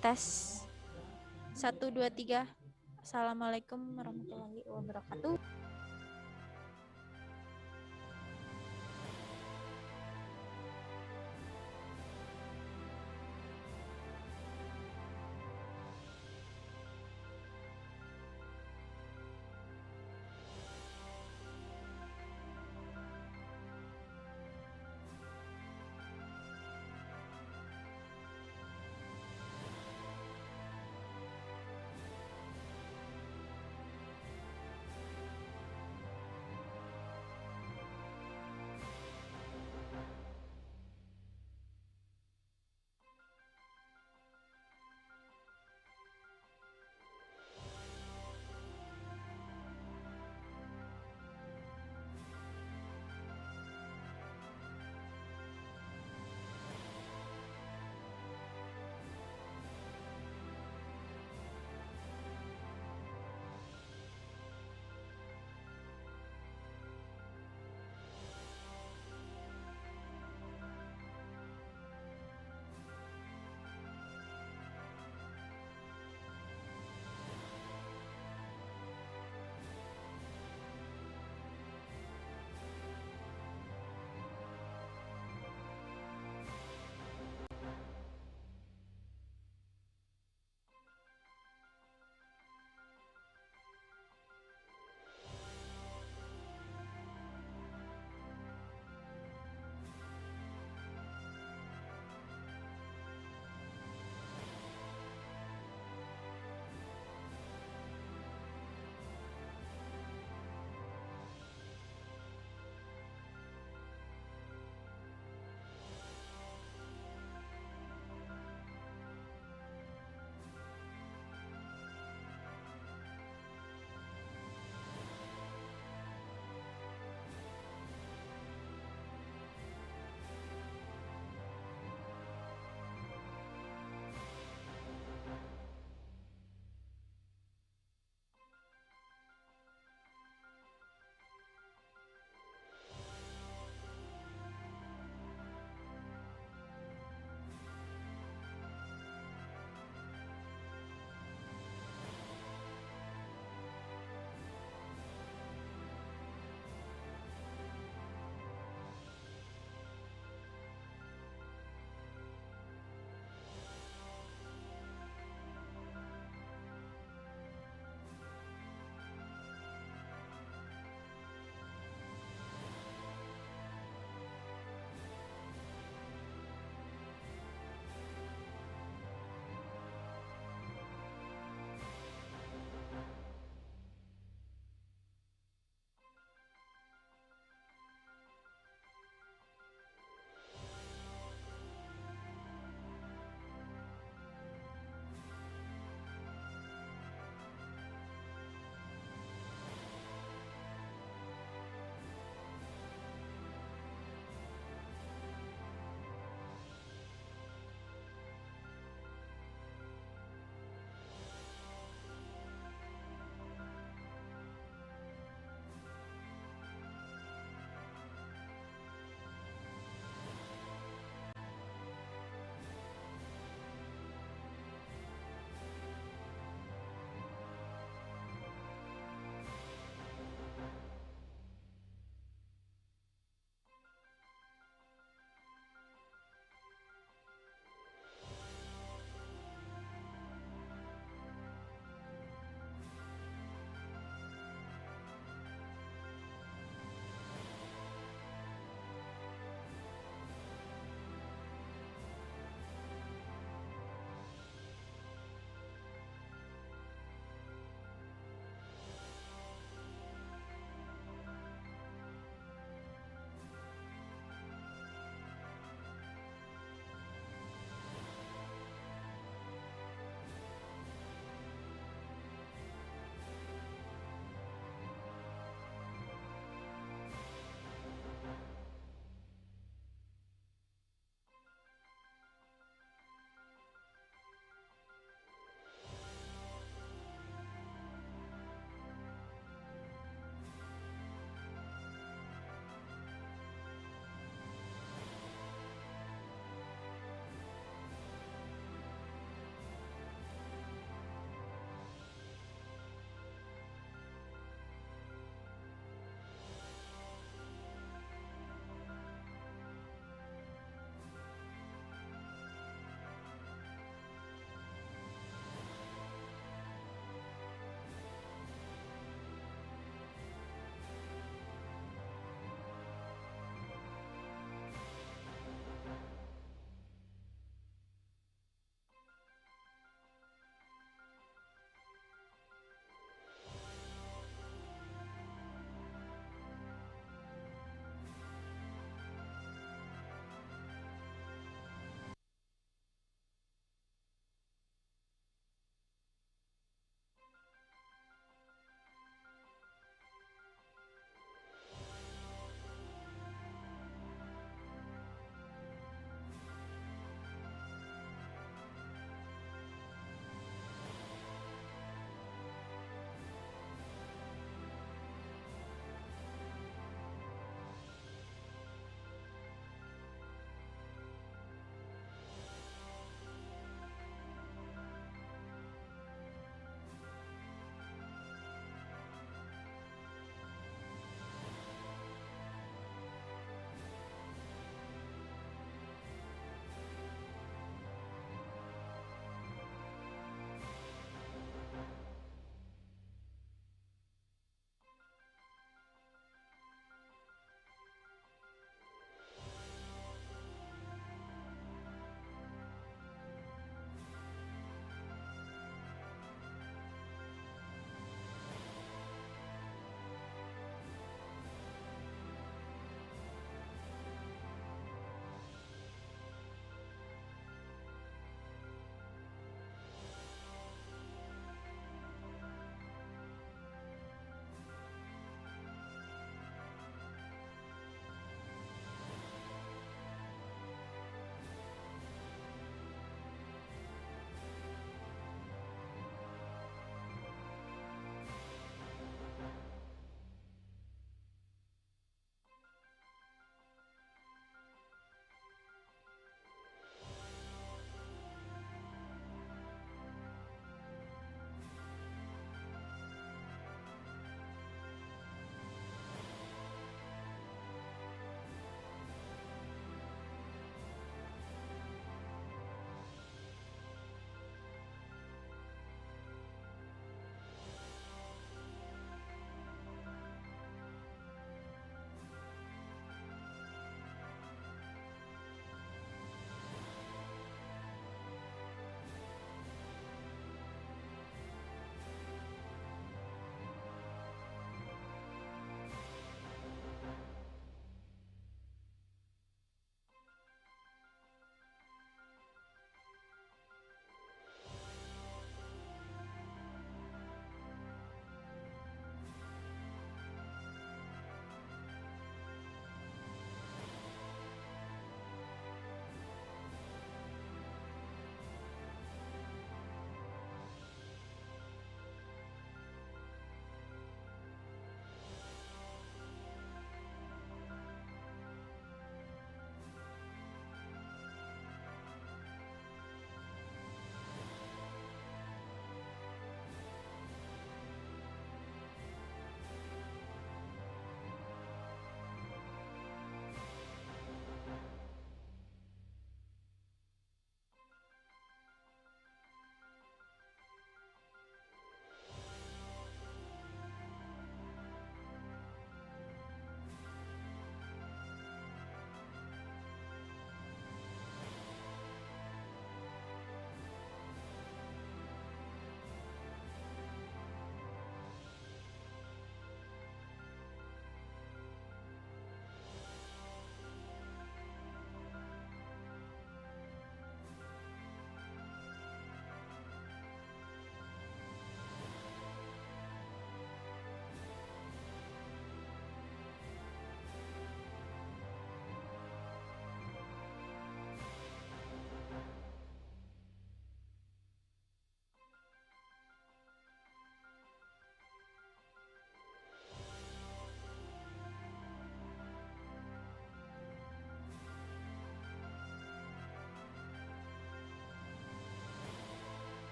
Tes 1 2 3. Assalamualaikum warahmatullahi wabarakatuh.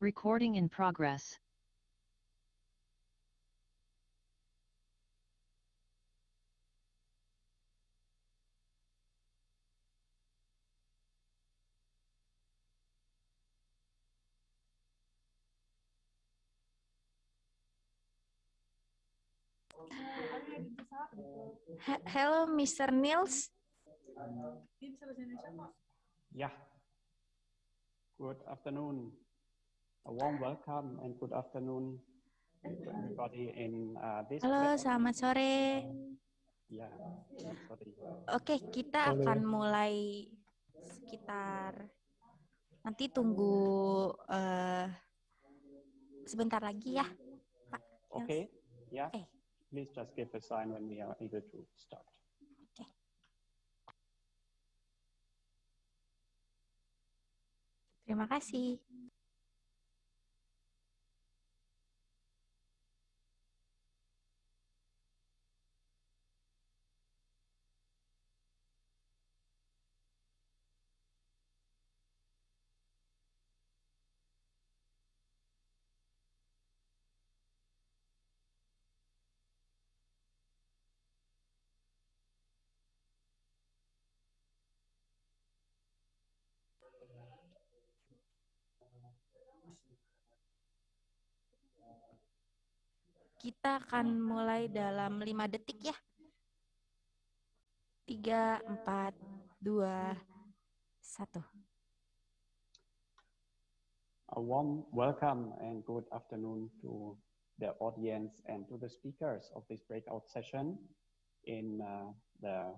Recording in progress. Hello, Mr. Niels. Yeah, good afternoon. A warm welcome and good afternoon to everybody in this Halo, platform. selamat sore. Ya, selamat sore. Oke, kita akan mulai sekitar nanti tunggu sebentar lagi ya, Pak. Okay, yeah. Okay. Please just give a sign when we are able to start. Okay. Terima kasih. Kita akan mulai dalam 5 detik ya. 3, 4, 2, 1. A warm welcome and good afternoon to the audience and to the speakers of this breakout session in the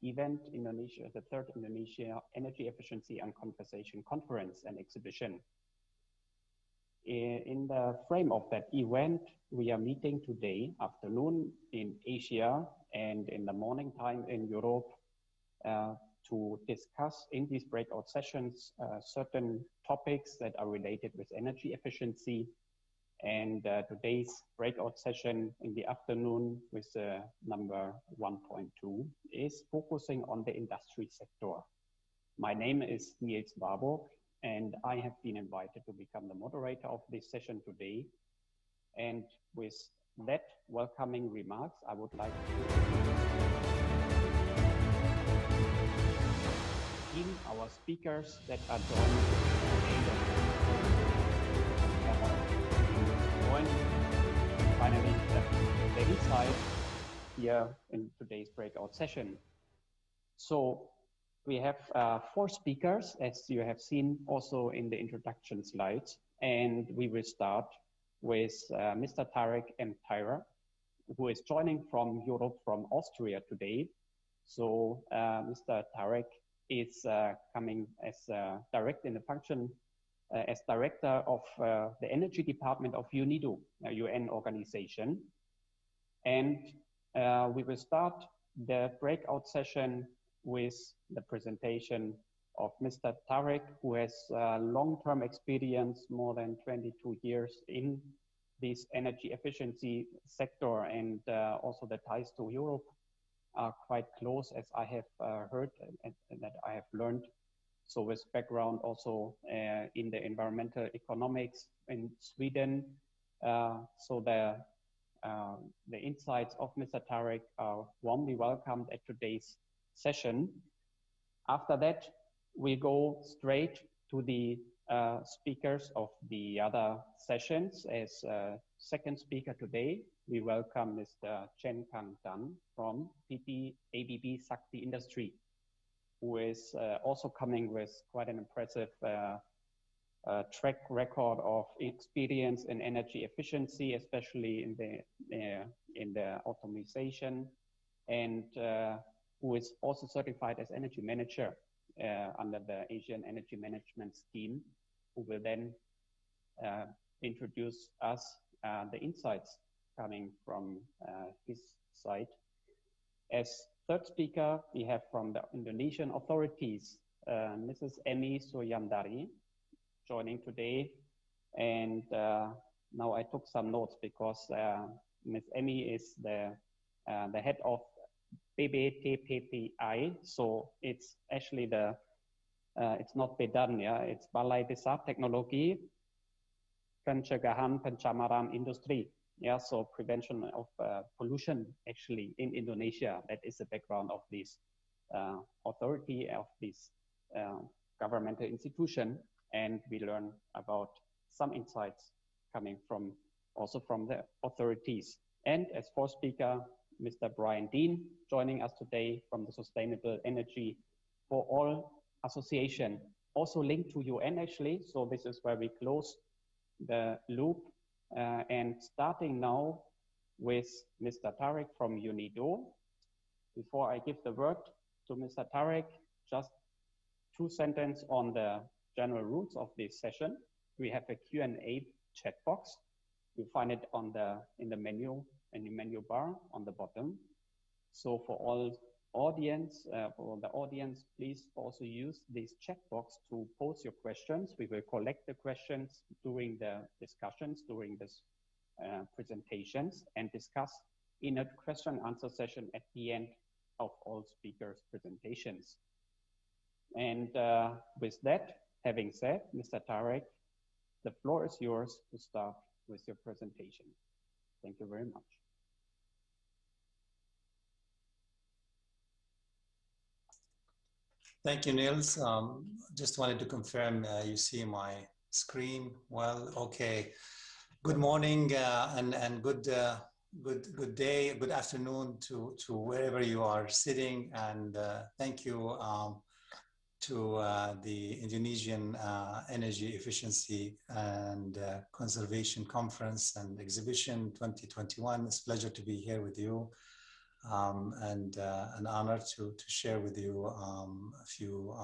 event Indonesia, the third Indonesia Energy Efficiency and Conversation Conference and Exhibition. In the frame of that event, we are meeting today afternoon in Asia and in the morning time in Europe to discuss in these breakout sessions certain topics that are related with energy efficiency. And today's breakout session in the afternoon with number 1.2 is focusing on the industry sector. My name is Niels Warburg, and I have been invited to become the moderator of this session today. And with that welcoming remarks, I would like to in our speakers that are joining finally the insight here in today's breakout session. So we have 4 speakers, as you have seen also in the introduction slides, and we will start with Mr. Tarek M. Tyra, who is joining from Europe, from Austria today. So Mr. Tarek is coming as direct in the function as director of the energy department of UNIDO, a UN organization. And we will start the breakout session with the presentation of Mr. Tarek, who has long-term experience, more than 22 years in this energy efficiency sector, and also the ties to Europe are quite close, as I have heard and that I have learned. So with background also in the environmental economics in Sweden. So the insights of Mr. Tarek are warmly welcomed at today's session. After that, we go straight to the speakers of the other sessions. As second speaker today, we welcome Mr. Chen Kang Dan from PT ABB Sakti Industry, who is also coming with quite an impressive track record of experience in energy efficiency, especially in the automation, and who is also certified as energy manager under the Asian Energy Management Scheme, who will then introduce us the insights coming from his side. As third speaker, we have from the Indonesian authorities, Mrs. Emi Suryandari, joining today. And now I took some notes because Ms. Emi is the head of BBTPPI. So it's actually it's not BEDAN, yeah, it's Balai Besar Teknologi pencegahan pencemaran industri. Yeah, so prevention of pollution actually in Indonesia. That is the background of this authority, of this governmental institution, and we learn about some insights coming from also from the authorities. And as fourth speaker, Mr. Brian Dean, joining us today from the Sustainable Energy for All Association, also linked to UN actually. So this is where we close the loop, and starting now with Mr. Tarek from UNIDO. Before I give the word to Mr. Tarek, just 2 sentences on the general rules of this session. We have a Q&A chat box. You find it on in the menu bar on the bottom. So for all audience, for the audience, please also use this chat box to post your questions. We will collect the questions during the discussions, during this presentations, and discuss in a question answer session at the end of all speakers' presentations. And with that, having said, Mr. Tarek, the floor is yours to start with your presentation. Thank you very much. Thank you, Niels. Just wanted to confirm you see my screen well. Okay. Good morning and good day, good afternoon to wherever you are sitting, and thank you to the Indonesian Energy Efficiency and Conservation Conference and Exhibition 2021. It's a pleasure to be here with you, and an honor to share with you a few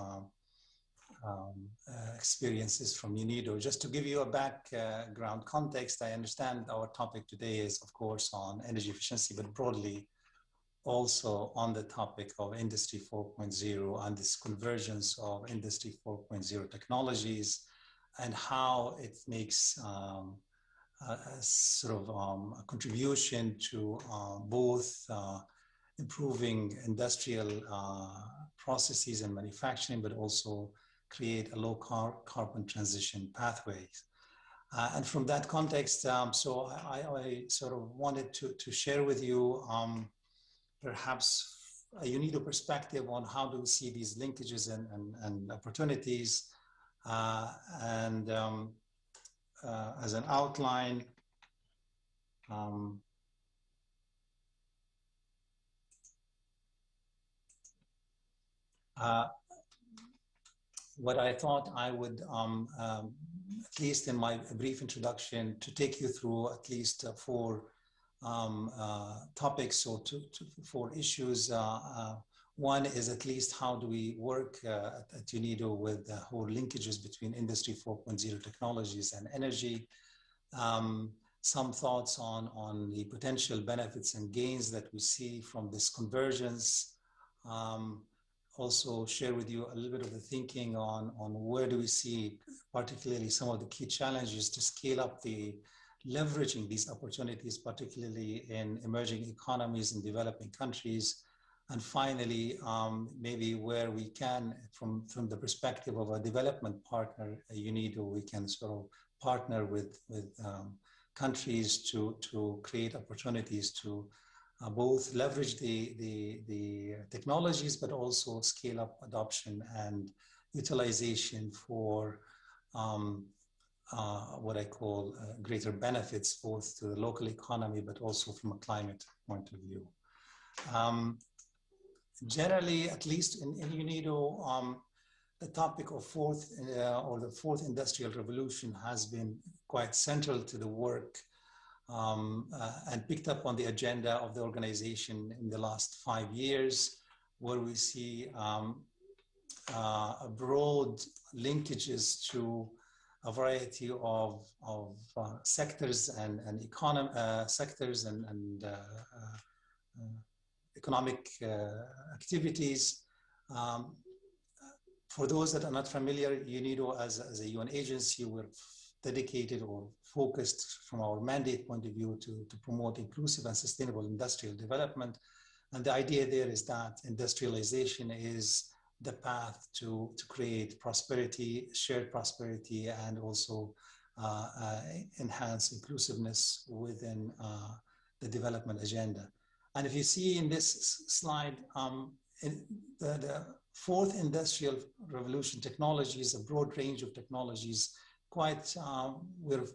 experiences from UNIDO. Just to give you a background context, I understand our topic today is, of course, on energy efficiency, but broadly also on the topic of Industry 4.0 and this convergence of Industry 4.0 technologies and how it makes a sort of a contribution to both improving industrial processes and manufacturing, but also create a low carbon transition pathways. And from that context, so I sort of wanted to share with you perhaps a UNIDO perspective on how do we see these linkages and opportunities. And as an outline, what I thought I would, at least in my brief introduction, to take you through at least 4 topics or 4 issues. One is at least how do we work at UNIDO with the whole linkages between Industry 4.0 technologies and energy. Some thoughts on the potential benefits and gains that we see from this convergence. Also share with you a little bit of the thinking on where do we see particularly some of the key challenges to scale up the leveraging these opportunities, particularly in emerging economies and developing countries. And finally, maybe where we can, from the perspective of a development partner, UNIDO, we can sort of partner with countries to create opportunities to both leverage the technologies, but also scale up adoption and utilization for what I call greater benefits, both to the local economy, but also from a climate point of view. Generally, at least in UNIDO, the topic of the fourth industrial revolution has been quite central to the work and picked up on the agenda of the organization in the last 5 years, where we see a broad linkages to a variety of sectors and sectors and economic activities. For those that are not familiar, UNIDO as a UN agency, we're dedicated or focused from our mandate point of view to promote inclusive and sustainable industrial development. And the idea there is that industrialization is the path to create prosperity, shared prosperity, and also enhance inclusiveness within the development agenda. And if you see in this slide, the fourth industrial revolution technologies, a broad range of technologies, we're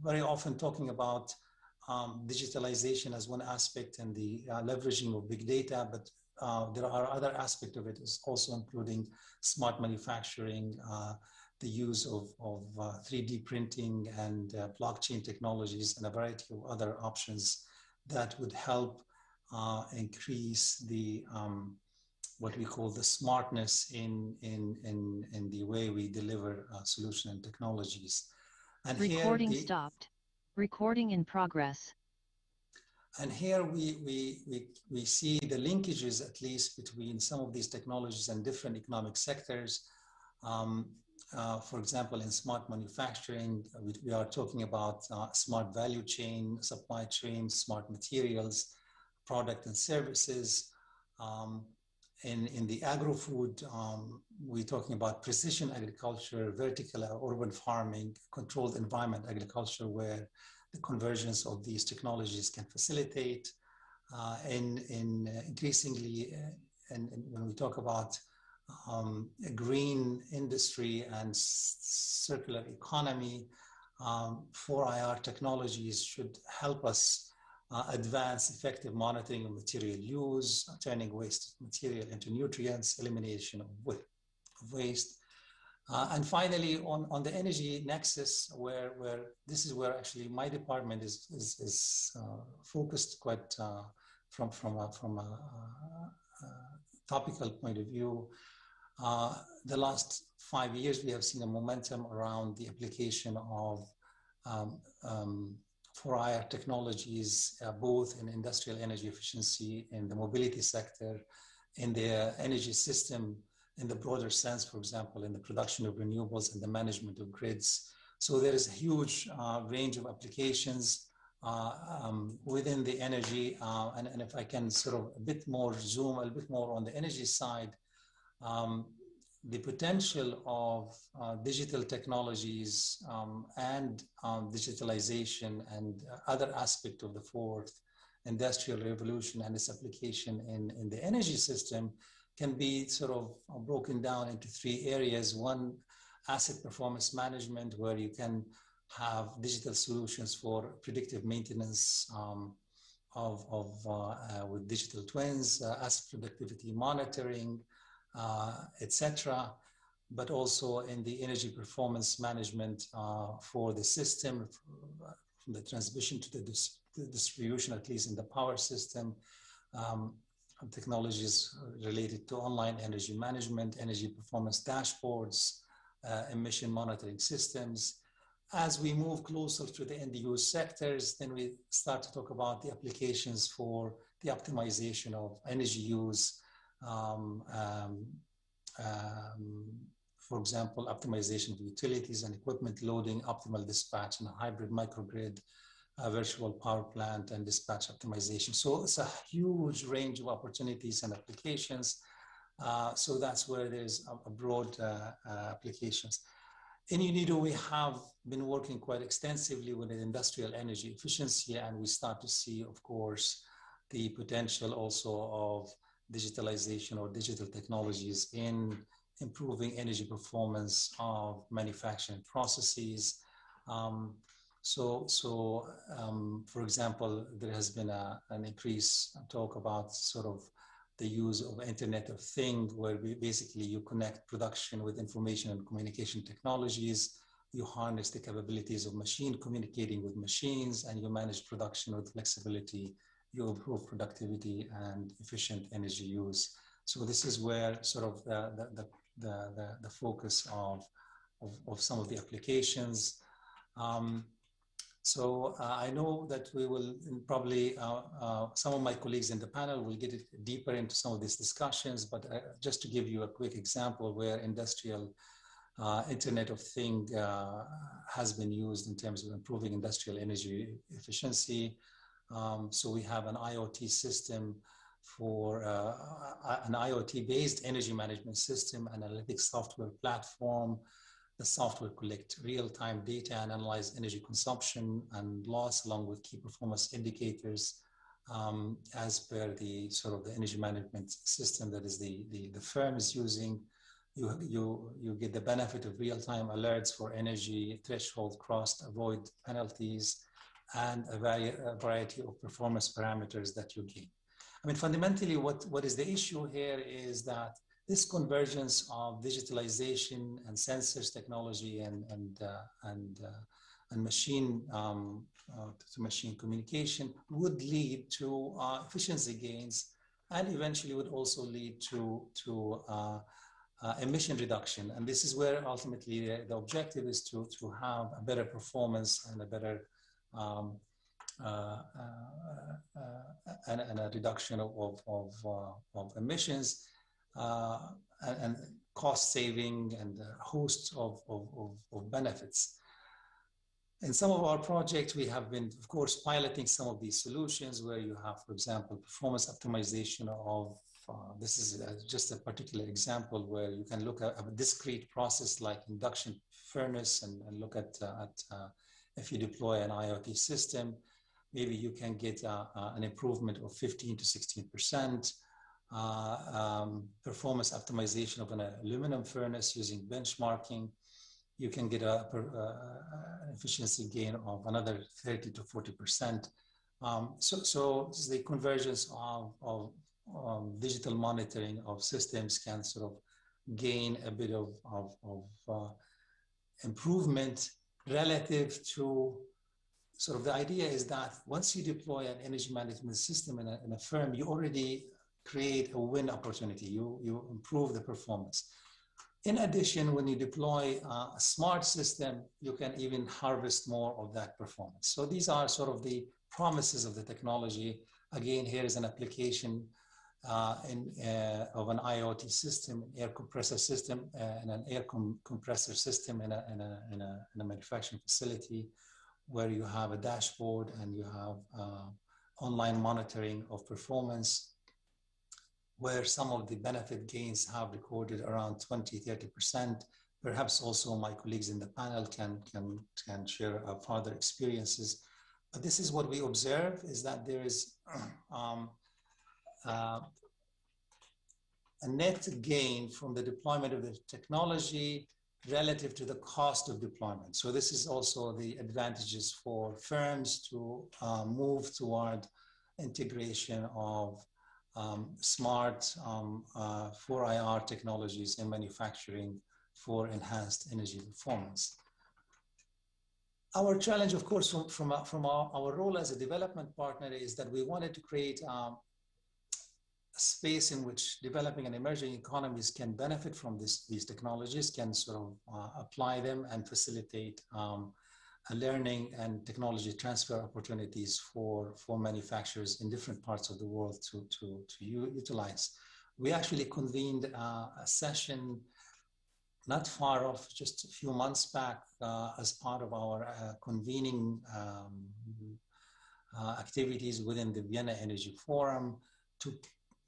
very often talking about digitalization as one aspect and the leveraging of big data, but there are other aspects of it, is also including smart manufacturing, the use of 3D printing and blockchain technologies, and a variety of other options that would help increase the what we call the smartness in the way we deliver solution and technologies. And recording stopped. Recording in progress. And here we see the linkages, at least, between some of these technologies and different economic sectors. For example, in smart manufacturing, we are talking about smart value chain, supply chain, smart materials, product and services. In the agro-food, we're talking about precision agriculture, vertical urban farming, controlled environment agriculture, where the convergence of these technologies can facilitate. Increasingly, and when we talk about a green industry and circular economy, 4IR technologies should help us advance effective monitoring of material use, turning waste material into nutrients, elimination of waste. And finally, on the energy nexus, where this is where actually my department is focused quite from a topical point of view. The last 5 years, we have seen a momentum around the application of 4IR technologies, both in industrial energy efficiency, in the mobility sector, in the energy system, in the broader sense, for example, in the production of renewables and the management of grids. So there is a huge range of applications within the energy. And if I can sort of zoom a bit more on the energy side, the potential of digital technologies and digitalization and other aspect of the fourth industrial revolution and its application in the energy system can be sort of broken down into 3 areas. One, asset performance management, where you can have digital solutions for predictive maintenance with digital twins, asset productivity monitoring, etc. But also in the energy performance management for the system, from the transmission to the distribution, at least in the power system, technologies related to online energy management, energy performance dashboards, emission monitoring systems. As we move closer to the end-use sectors, then we start to talk about the applications for the optimization of energy use. For example, optimization of utilities and equipment loading, optimal dispatch in a hybrid microgrid, virtual power plant, and dispatch optimization. So it's a huge range of opportunities and applications. So that's where there's a broad applications. In UNIDO, we have been working quite extensively with industrial energy efficiency, and we start to see, of course, the potential also of digitalization or digital technologies in improving energy performance of manufacturing processes. For example, there has been an increase talk about sort of the use of Internet of Things, where basically you connect production with information and communication technologies, you harness the capabilities of machine communicating with machines, and you manage production with flexibility, you improve productivity and efficient energy use. So this is where sort of the focus of some of the applications. I know that we will probably, some of my colleagues in the panel will get deeper into some of these discussions, but just to give you a quick example where industrial Internet of Things has been used in terms of improving industrial energy efficiency. So we have an IoT system for an IoT-based energy management system, analytics software platform, the software collect real-time data and analyze energy consumption and loss along with key performance indicators as per the sort of the energy management system that is the firm is using. You get the benefit of real-time alerts for energy threshold crossed, avoid penalties, and a variety of performance parameters that you gain. I mean, fundamentally, what is the issue here is that this convergence of digitalization and sensors technology and machine to machine communication would lead to efficiency gains, and eventually would also lead to emission reduction. And this is where ultimately the objective is to have a better performance and a better and a reduction of emissions and cost saving and a host of benefits. In some of our projects, we have been, of course, piloting some of these solutions where you have, for example, performance optimization of, this is just a particular example where you can look at a discrete process like induction furnace and look at if you deploy an IoT system, maybe you can get an improvement of 15 to 16%. Performance optimization of an aluminum furnace using benchmarking, you can get an efficiency gain of another 30 to 40%. So the convergence of digital monitoring of systems can sort of gain a bit of improvement relative to sort of the idea is that once you deploy an energy management system in a firm, you already create a win opportunity. You improve the performance. In addition, when you deploy a smart system, you can even harvest more of that performance. So these are sort of the promises of the technology. Again, here is an application of an IoT system, air compressor system, and an air compressor system in a manufacturing facility where you have a dashboard and you have online monitoring of performance, where some of the benefit gains have recorded around 20, 30%. Perhaps also my colleagues in the panel can share further experiences. But this is what we observe, is that there is a net gain from the deployment of the technology relative to the cost of deployment. So this is also the advantages for firms to move toward integration of smart 4IR technologies in manufacturing for enhanced energy performance. Our challenge, of course, from our role as a development partner is that we wanted to create a space in which developing and emerging economies can benefit from these technologies, can sort of apply them and facilitate learning and technology transfer opportunities for manufacturers in different parts of the world to utilize. We actually convened a session not far off, just a few months back, as part of our convening activities within the Vienna Energy Forum to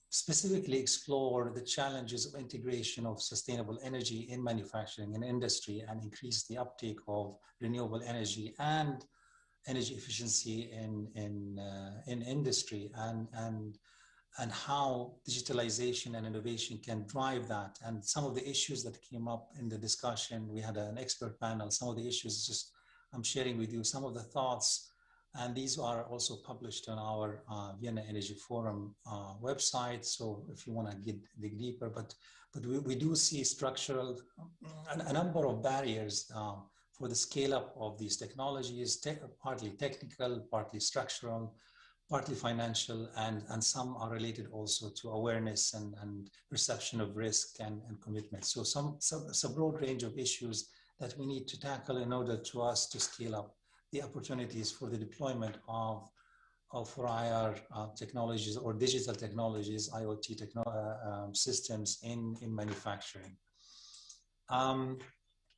specifically explore the challenges of integration of sustainable energy in manufacturing and industry and increase the uptake of renewable energy and energy efficiency in industry and how digitalization and innovation can drive that. And some of the issues that came up in the discussion, we had an expert panel, some of the issues just I'm sharing with you, some of the thoughts. And these are also published on our Vienna Energy Forum website. So if you want to dig deeper, but we do see structural, a number of barriers for the scale up of these technologies, partly technical, partly structural, partly financial, and some are related also to awareness and perception of risk and commitment. So it's a broad range of issues that we need to tackle in order to us to scale up the opportunities for the deployment of 4IR technologies or digital technologies, IoT systems in manufacturing.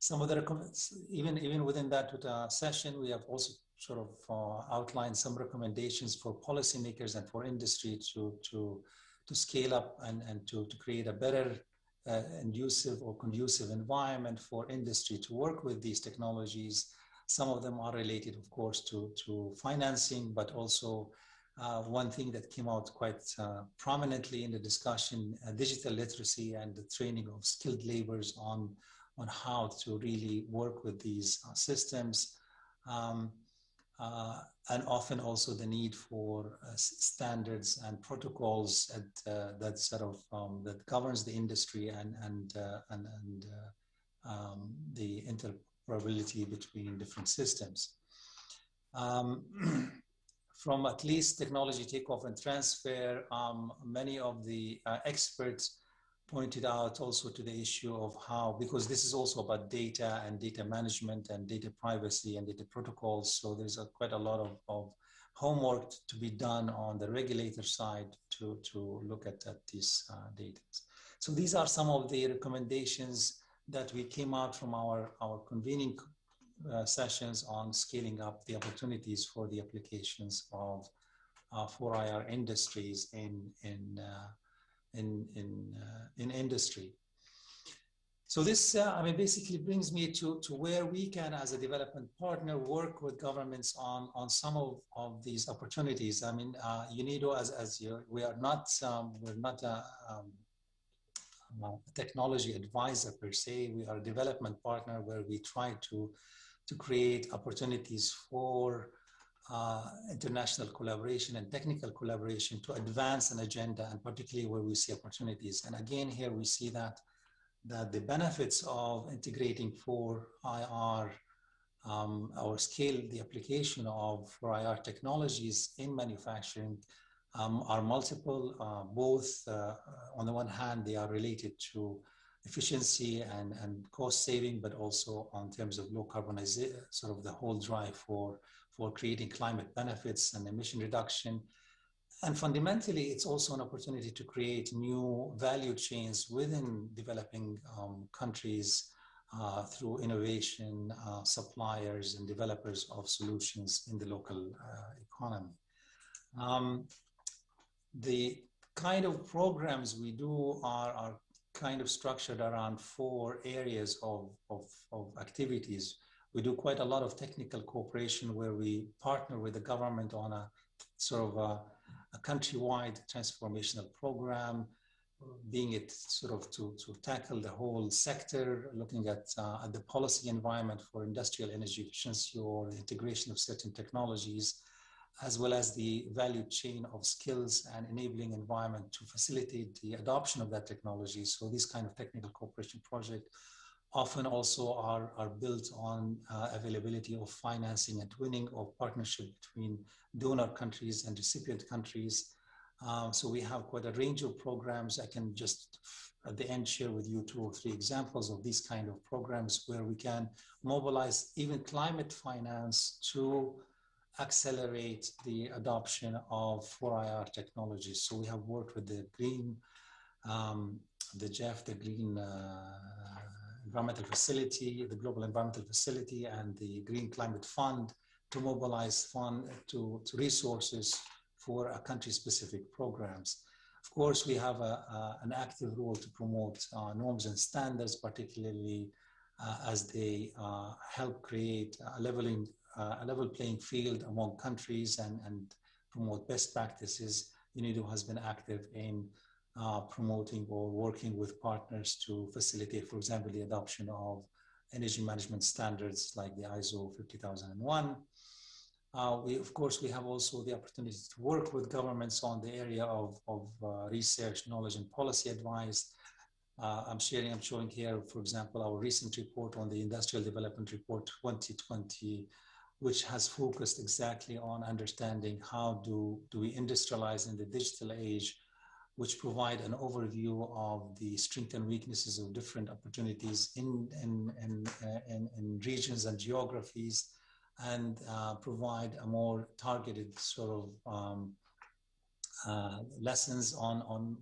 Some of the recommends, even within that session, we have also sort of outlined some recommendations for policymakers and for industry to scale up and to create a better conducive environment for industry to work with these technologies. Some of them are related, of course, to financing, but also one thing that came out quite prominently in the discussion, digital literacy and the training of skilled laborers on how to really work with these systems. And often also the need for standards and protocols that sort of that governs the industry and the interoperability between different systems. From at least technology takeoff and transfer, many of the experts pointed out also to the issue of how, because this is also about data and data management and data privacy and data protocols. So there's quite a lot of homework to be done on the regulator side to look at these data. So these are some of the recommendations that we came out from our convening sessions on scaling up the opportunities for the applications of 4IR industries in industry. So this, I mean, basically brings me to where we can, as a development partner, work with governments on some of these opportunities. I mean, UNIDO, we are not we're not a technology advisor per se. We are a development partner where we try to create opportunities for international collaboration and technical collaboration to advance an agenda, and particularly where we see opportunities. And again, here we see that the benefits of integrating 4IR or scale the application of 4IR technologies in manufacturing are multiple. Both, on the one hand, they are related to efficiency and cost saving, but also on terms of low carbonization, sort of the whole drive for creating climate benefits and emission reduction. And fundamentally, it's also an opportunity to create new value chains within developing countries through innovation, suppliers and developers of solutions in the local economy. The kind of programs we do are kind of structured around 4 areas of activities. We do quite a lot of technical cooperation where we partner with the government on a sort of a countrywide transformational program, being it sort of to tackle the whole sector, looking at the policy environment for industrial energy efficiency or the integration of certain technologies, as well as the value chain of skills and enabling environment to facilitate the adoption of that technology. So these kind of technical cooperation projects often also are built on availability of financing and twinning of partnership between donor countries and recipient countries. So we have quite a range of programs. I can just at the end share with you 2 or 3 examples of these kind of programs where we can mobilize even climate finance to accelerate the adoption of 4IR technologies. So we have worked with the Green, the GEF, the Green Environmental Facility, the Global Environmental Facility, and the Green Climate Fund to mobilize to resources for country-specific programs. Of course, we have an active role to promote norms and standards, particularly as they help create a level playing field among countries and promote best practices. UNIDO has been active in promoting or working with partners to facilitate, for example, the adoption of energy management standards like the ISO 50001. Of course, we have also the opportunity to work with governments on the area of research, knowledge, and policy advice. I'm showing here, for example, our recent report on the Industrial Development Report 2020, which has focused exactly on understanding how do we industrialize in the digital age, which provide an overview of the strengths and weaknesses of different opportunities in regions and geographies, and provide a more targeted sort of lessons on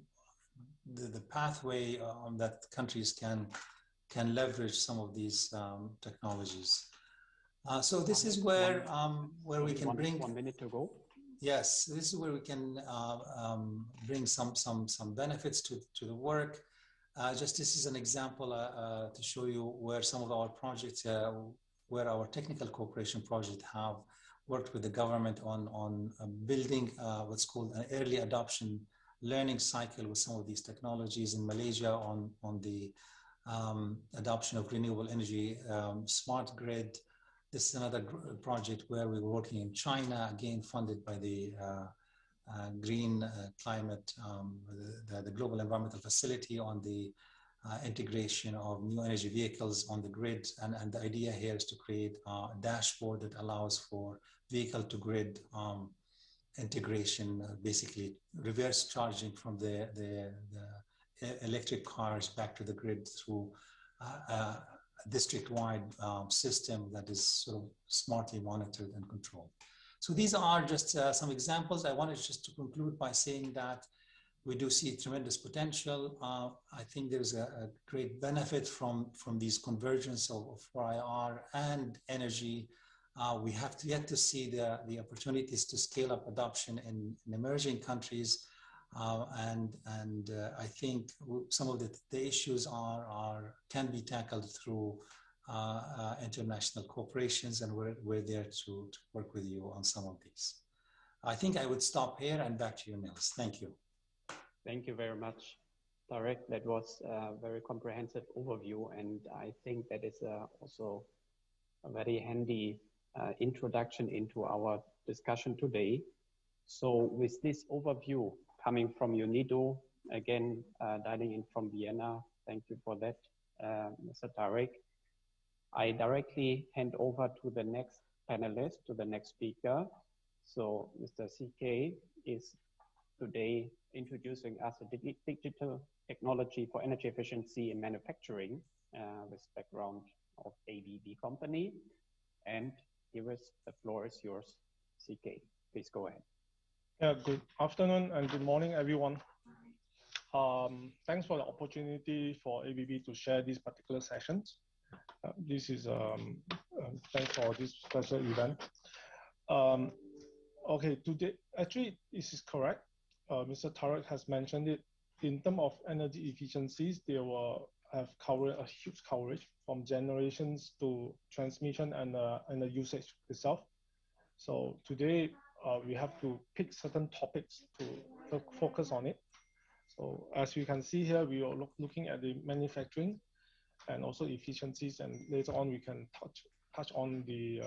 the pathway that countries can leverage some of these technologies. So this is where we can bring 1 minute to go. Yes, this is where we can bring some benefits to the work. Just this is an example to show you where some of our projects, where our technical cooperation project have worked with the government on building what's called an early adoption learning cycle with some of these technologies. In Malaysia on the adoption of renewable energy, smart grid. This is another project where we were working in China, again funded by the Green Climate, the Global Environmental Facility, on the integration of new energy vehicles on the grid. And the idea here is to create a dashboard that allows for vehicle to grid integration, basically reverse charging from the electric cars back to the grid through a district-wide system that is sort of smartly monitored and controlled. So these are just some examples. I wanted just to conclude by saying that we do see tremendous potential. I think there's a great benefit from these convergence of 4IR and energy. We have yet to see the opportunities to scale up adoption in emerging countries. I think some of the issues can be tackled through international corporations, and we're there to work with you on some of these. I think I would stop here and back to you, Nils. Thank you. Thank you very much, Tarek. That was a very comprehensive overview, and I think that is also a very handy introduction into our discussion today. So with this overview coming from UNIDO, again, dialing in from Vienna, thank you for that, Mr. Tarek. I directly hand over to the next panelist, to the next speaker. So Mr. CK is today introducing us a digital technology for energy efficiency in manufacturing with background of ABB company. And here is, the floor is yours, CK. Please go ahead. Yeah, good afternoon and good morning, everyone. Thanks for the opportunity for ABB to share these particular sessions. This is thanks for this special event. Okay, today actually this is correct. Mr. Tarek has mentioned it. In terms of energy efficiencies, they have covered a huge coverage from generations to transmission and the usage itself. So today we have to pick certain topics to focus on it. So as you can see here, we are looking at the manufacturing and also efficiencies, and later on we can touch on the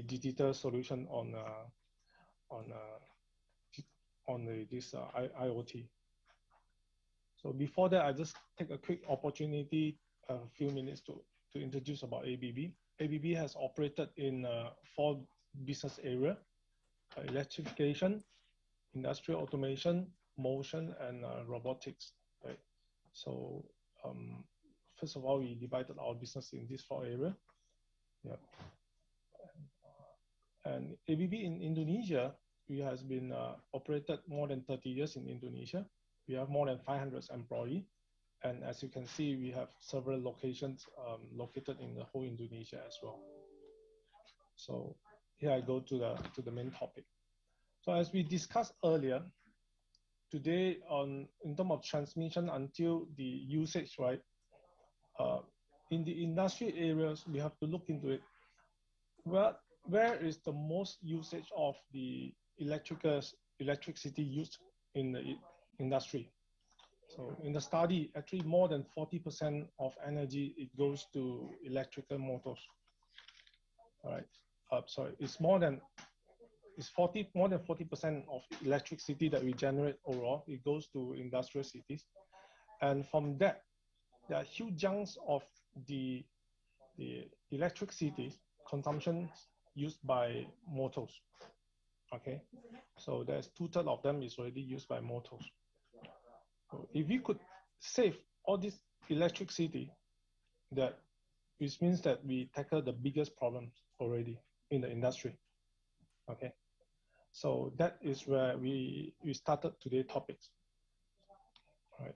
digital solution on this IoT. So before that, I just take a quick opportunity, a few minutes to introduce about ABB. ABB has operated in 4 business areas: electrification, industrial automation, motion, and robotics. Right. So first of all, we divided our business in these 4 areas. Yeah. And ABB in Indonesia, we has been operated more than 30 years in Indonesia. We have more than 500 employees. And as you can see, we have several locations located in the whole Indonesia as well. So here I go to the main topic. So as we discussed earlier, today in terms of transmission until the usage, right? In the industry areas, we have to look into it. Where is the most usage of the electricity used in the industry? So in the study, actually more than 40% of energy, it goes to electrical motors. All right. Sorry, it's more than 40% of electricity that we generate overall. It goes to industrial cities, and from that, there are huge chunks of the electricity consumption used by motors. Okay, so there's 2/3 of them is already used by motors. So if we could save all this electricity, which means that we tackle the biggest problems already in the industry. Okay, so that is where we started today's topics. All right.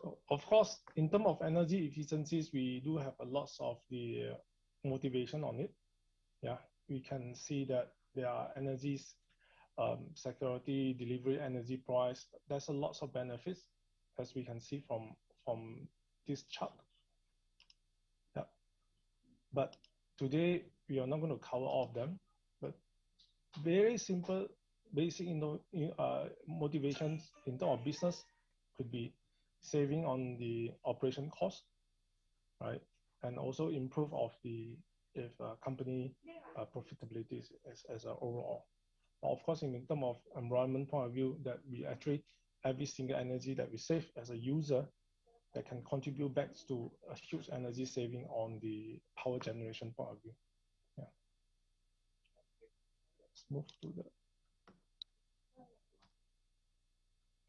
So of course, in terms of energy efficiencies, we do have a lot of the motivation on it. Yeah, we can see that there are energies security, delivery, energy price. There's a lots of benefits, as we can see from this chart. Yeah. But today we are not going to cover all of them. But very simple, basic motivations in terms of business could be saving on the operation cost, right? And also improve of the company profitability as an overall. Of course, in terms of environment point of view, that we actually every single energy that we save as a user that can contribute back to a huge energy saving on the power generation point of view. Yeah. Let's move to the.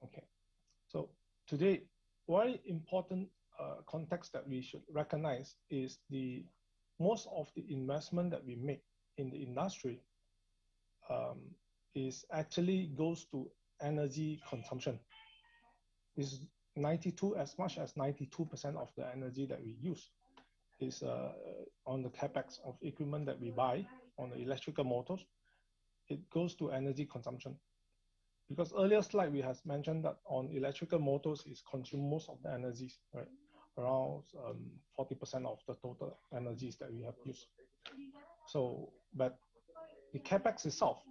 Okay. So today, very important context that we should recognize is the most of the investment that we make in the industry is actually goes to energy consumption. Is 92 as much as 92% of the energy that we use is on the capex of equipment that we buy on the electrical motors. It goes to energy consumption. Because earlier slide we has mentioned that on electrical motors is consume most of the energies, right? Around 40% of the total energies that we have used. So, but the capex itself,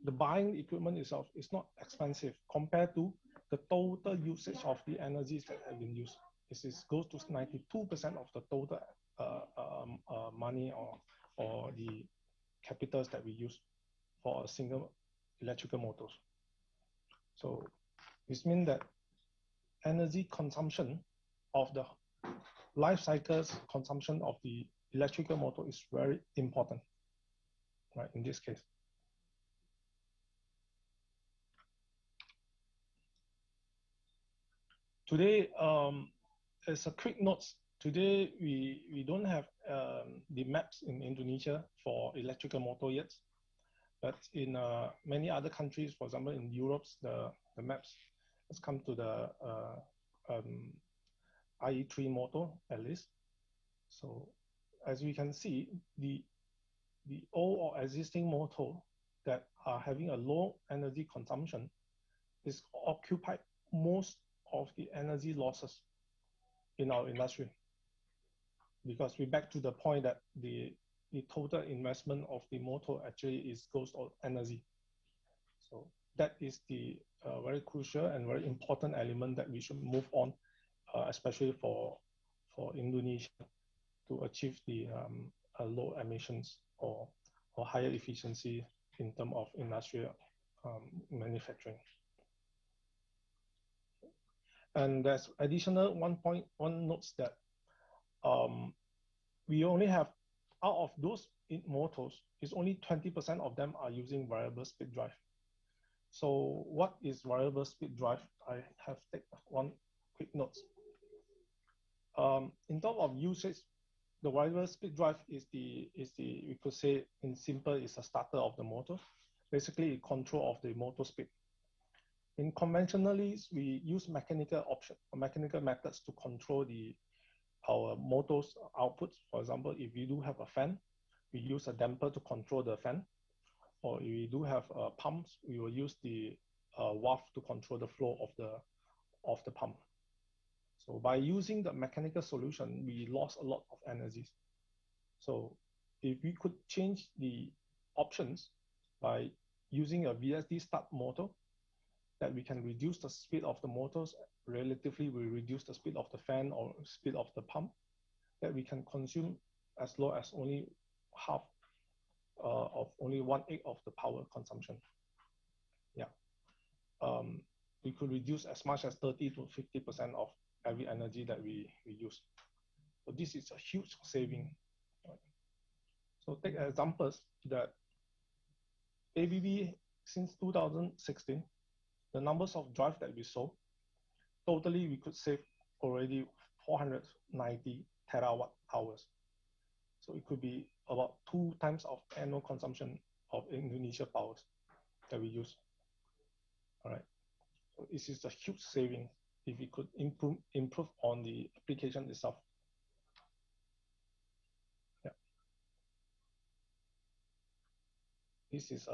the buying equipment itself is not expensive compared to the total usage of the energies that have been used. This goes to 92% of the total money or the capitals that we use for a single electrical motors. So this means that energy consumption of the life cycles consumption of the electrical motor is very important, right? In this case. Today, as a quick notes, today we don't have the maps in Indonesia for electrical motor yet, but in many other countries, for example, in Europe, the maps has come to the IE3 motor at least. So as we can see, the old or existing motor that are having a low energy consumption is occupied most of the energy losses in our industry, because we back to the point that the total investment of the motor actually goes on energy. So that is the very crucial and very important element that we should move on, especially for Indonesia to achieve the low emissions or higher efficiency in terms of industrial manufacturing. And there's additional one notes that we only have, out of those motors, is only 20% of them are using variable speed drive. So what is variable speed drive? I have taken one quick notes. In terms of usage, the variable speed drive is the we could say in simple is a starter of the motor. Basically, control of the motor speed. In conventionally, we use mechanical methods to control our motor's outputs. For example, if you do have a fan, we use a damper to control the fan. Or if we do have pumps, we will use the valve to control the flow of the pump. So by using the mechanical solution, we lost a lot of energy. So if we could change the options by using a VSD start motor, that we can reduce the speed of the motors, relatively we reduce the speed of the fan or speed of the pump, that we can consume as low as only half of only 1/8 of the power consumption. Yeah. We could reduce as much as 30 to 50% of every energy that we use. So this is a huge saving. So take examples that ABB since 2016, the numbers of drive that we sold, totally we could save already 490 terawatt hours. So it could be about 2 times of annual consumption of Indonesia powers that we use. All right. So this is a huge saving if we could improve on the application itself. Yeah. This is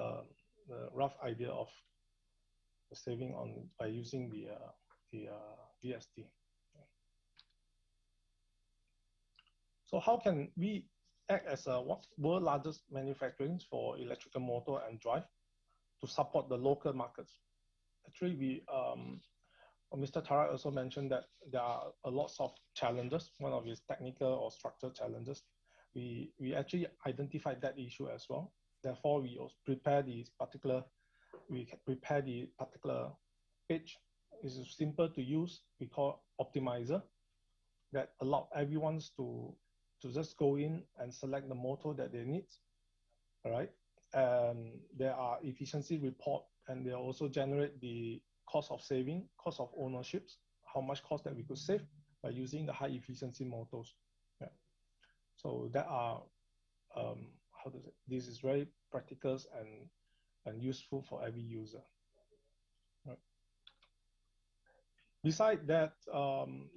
rough idea of the saving by using the VST. So how can we act as a world largest manufacturing for electrical motor and drive to support the local markets? Actually, Mr. Tarak also mentioned that there are a lot of challenges. One of his technical or structural challenges. We actually identified that issue as well. Therefore, we also prepare the particular page. It's simple to use. We call optimizer that allow everyone to just go in and select the motor that they need. All right. And there are efficiency report, and they also generate the cost of saving, cost of ownerships, how much cost that we could save by using the high efficiency motors. Yeah. So that are this is very practical and useful for every user. Right. Besides that,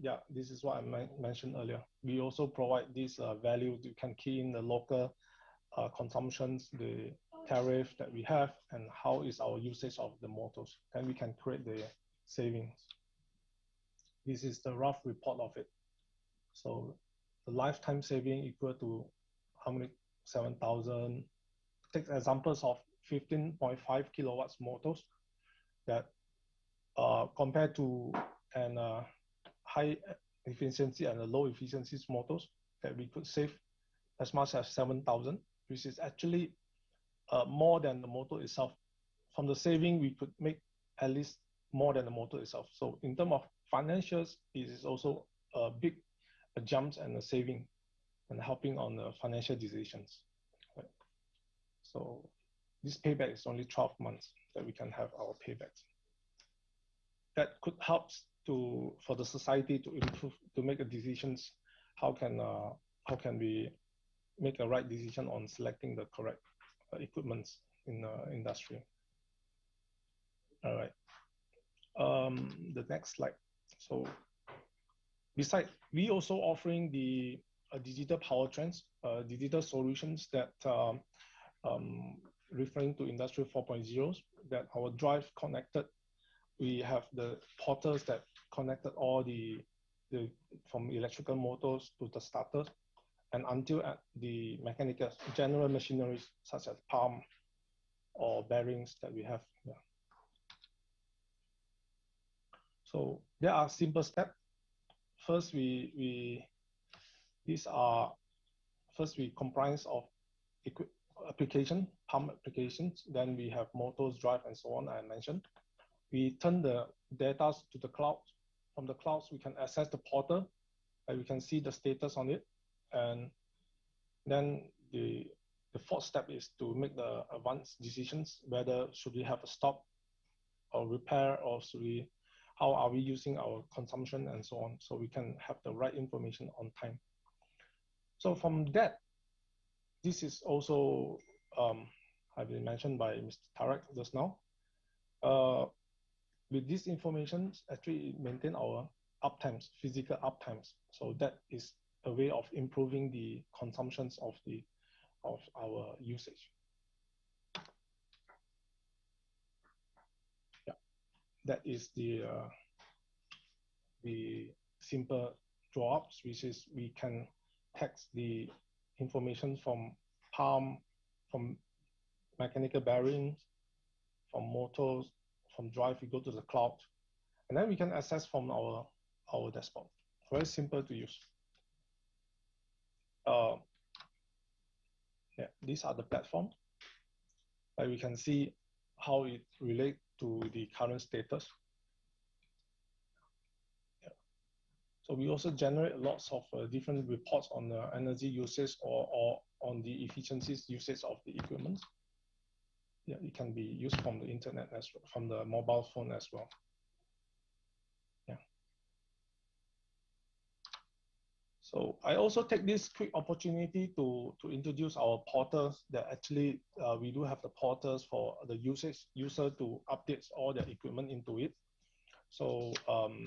yeah, this is what I mentioned earlier. We also provide this value. You can key in the local consumptions, the tariff that we have, and how is our usage of the motors. And we can create the savings. This is the rough report of it. So the lifetime saving equal to how many? 7,000. Take examples of 15.5 kilowatts motors that compared to an high efficiency and a low efficiency motors that we could save as much as 7,000, which is actually more than the motor itself. From the saving, we could make at least more than the motor itself. So in terms of financials, it is also a big jump and a saving and helping on the financial decisions. Right? So this payback is only 12 months that we can have our paybacks. That could help for the society to improve, to make a decisions. How can we make a right decision on selecting the correct equipments in the industry? All right. The next slide. So besides, we also offering the digital powertrains, digital solutions that referring to Industry 4.0, that our drive connected. We have the portals that connected all the from electrical motors to the starters, and until at the mechanical general machineries such as pump or bearings that we have. Yeah. So there are simple steps. First, we comprise of application, pump applications. Then we have motors, drive, and so on. I mentioned. We turn the data to the cloud. From the clouds, we can access the portal, and we can see the status on it. And then the fourth step is to make the advanced decisions, whether should we have a stop or repair, or how are we using our consumption and so on, so we can have the right information on time. So from that, this is also have been mentioned by Mr. Tarak just now. With this information, actually maintain our uptimes, physical uptimes. So that is a way of improving the consumptions of our usage. Yeah, that is the simple draw-ups, which is we can text the information from pump, from mechanical bearings, from motors, from drive, we go to the cloud, and then we can access from our desktop. Very simple to use. Yeah, these are the platforms. We can see how it relates to the current status. Yeah. So we also generate lots of different reports on the energy usage or on the efficiencies usage of the equipment. Yeah, it can be used from the internet as well, from the mobile phone as well. Yeah. So I also take this quick opportunity to introduce our portals that actually we do have the portals for the user to update all their equipment into it. So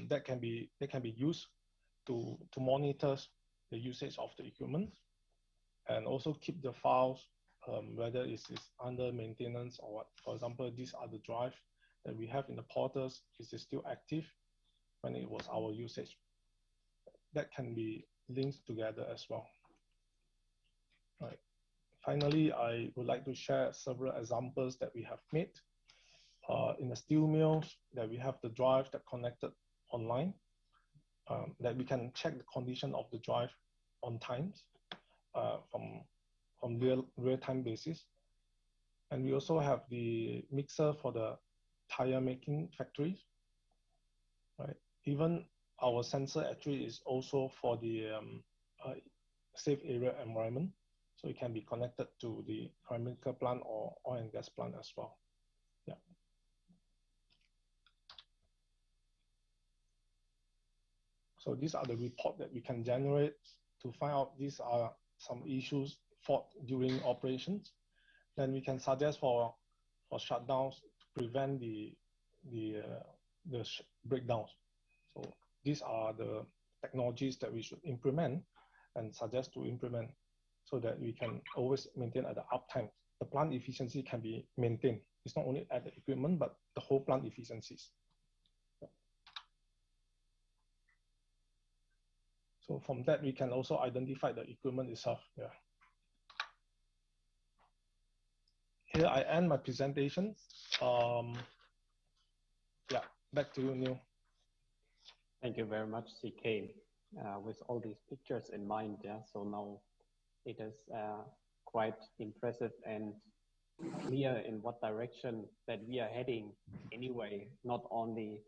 that can be used to monitor the usage of the equipment, and also keep the files whether it's under maintenance or what. For example, these are the drive that we have in the portals. Is it still active when it was our usage? That can be linked together as well. Right. Finally, I would like to share several examples that we have made. In the steel mills, that we have the drive that connected online, that we can check the condition of the drive on times from real-time basis. And we also have the mixer for the tire making factories, right? Even our sensor actually is also for the safe area environment. So it can be connected to the chemical plant or oil and gas plant as well. Yeah. So these are the reports that we can generate to find out these are some issues fought during operations. Then we can suggest for shutdowns to prevent the breakdowns. So these are the technologies that we should implement and suggest to implement, so that we can always maintain at the uptime. The plant efficiency can be maintained. It's not only at the equipment, but the whole plant efficiencies. So from that, we can also identify the equipment itself. Yeah. Here I end my presentation. Yeah, back to you, Neil. Thank you very much, CK. With all these pictures in mind, yeah. So now it is quite impressive and clear in what direction that we are heading anyway, not only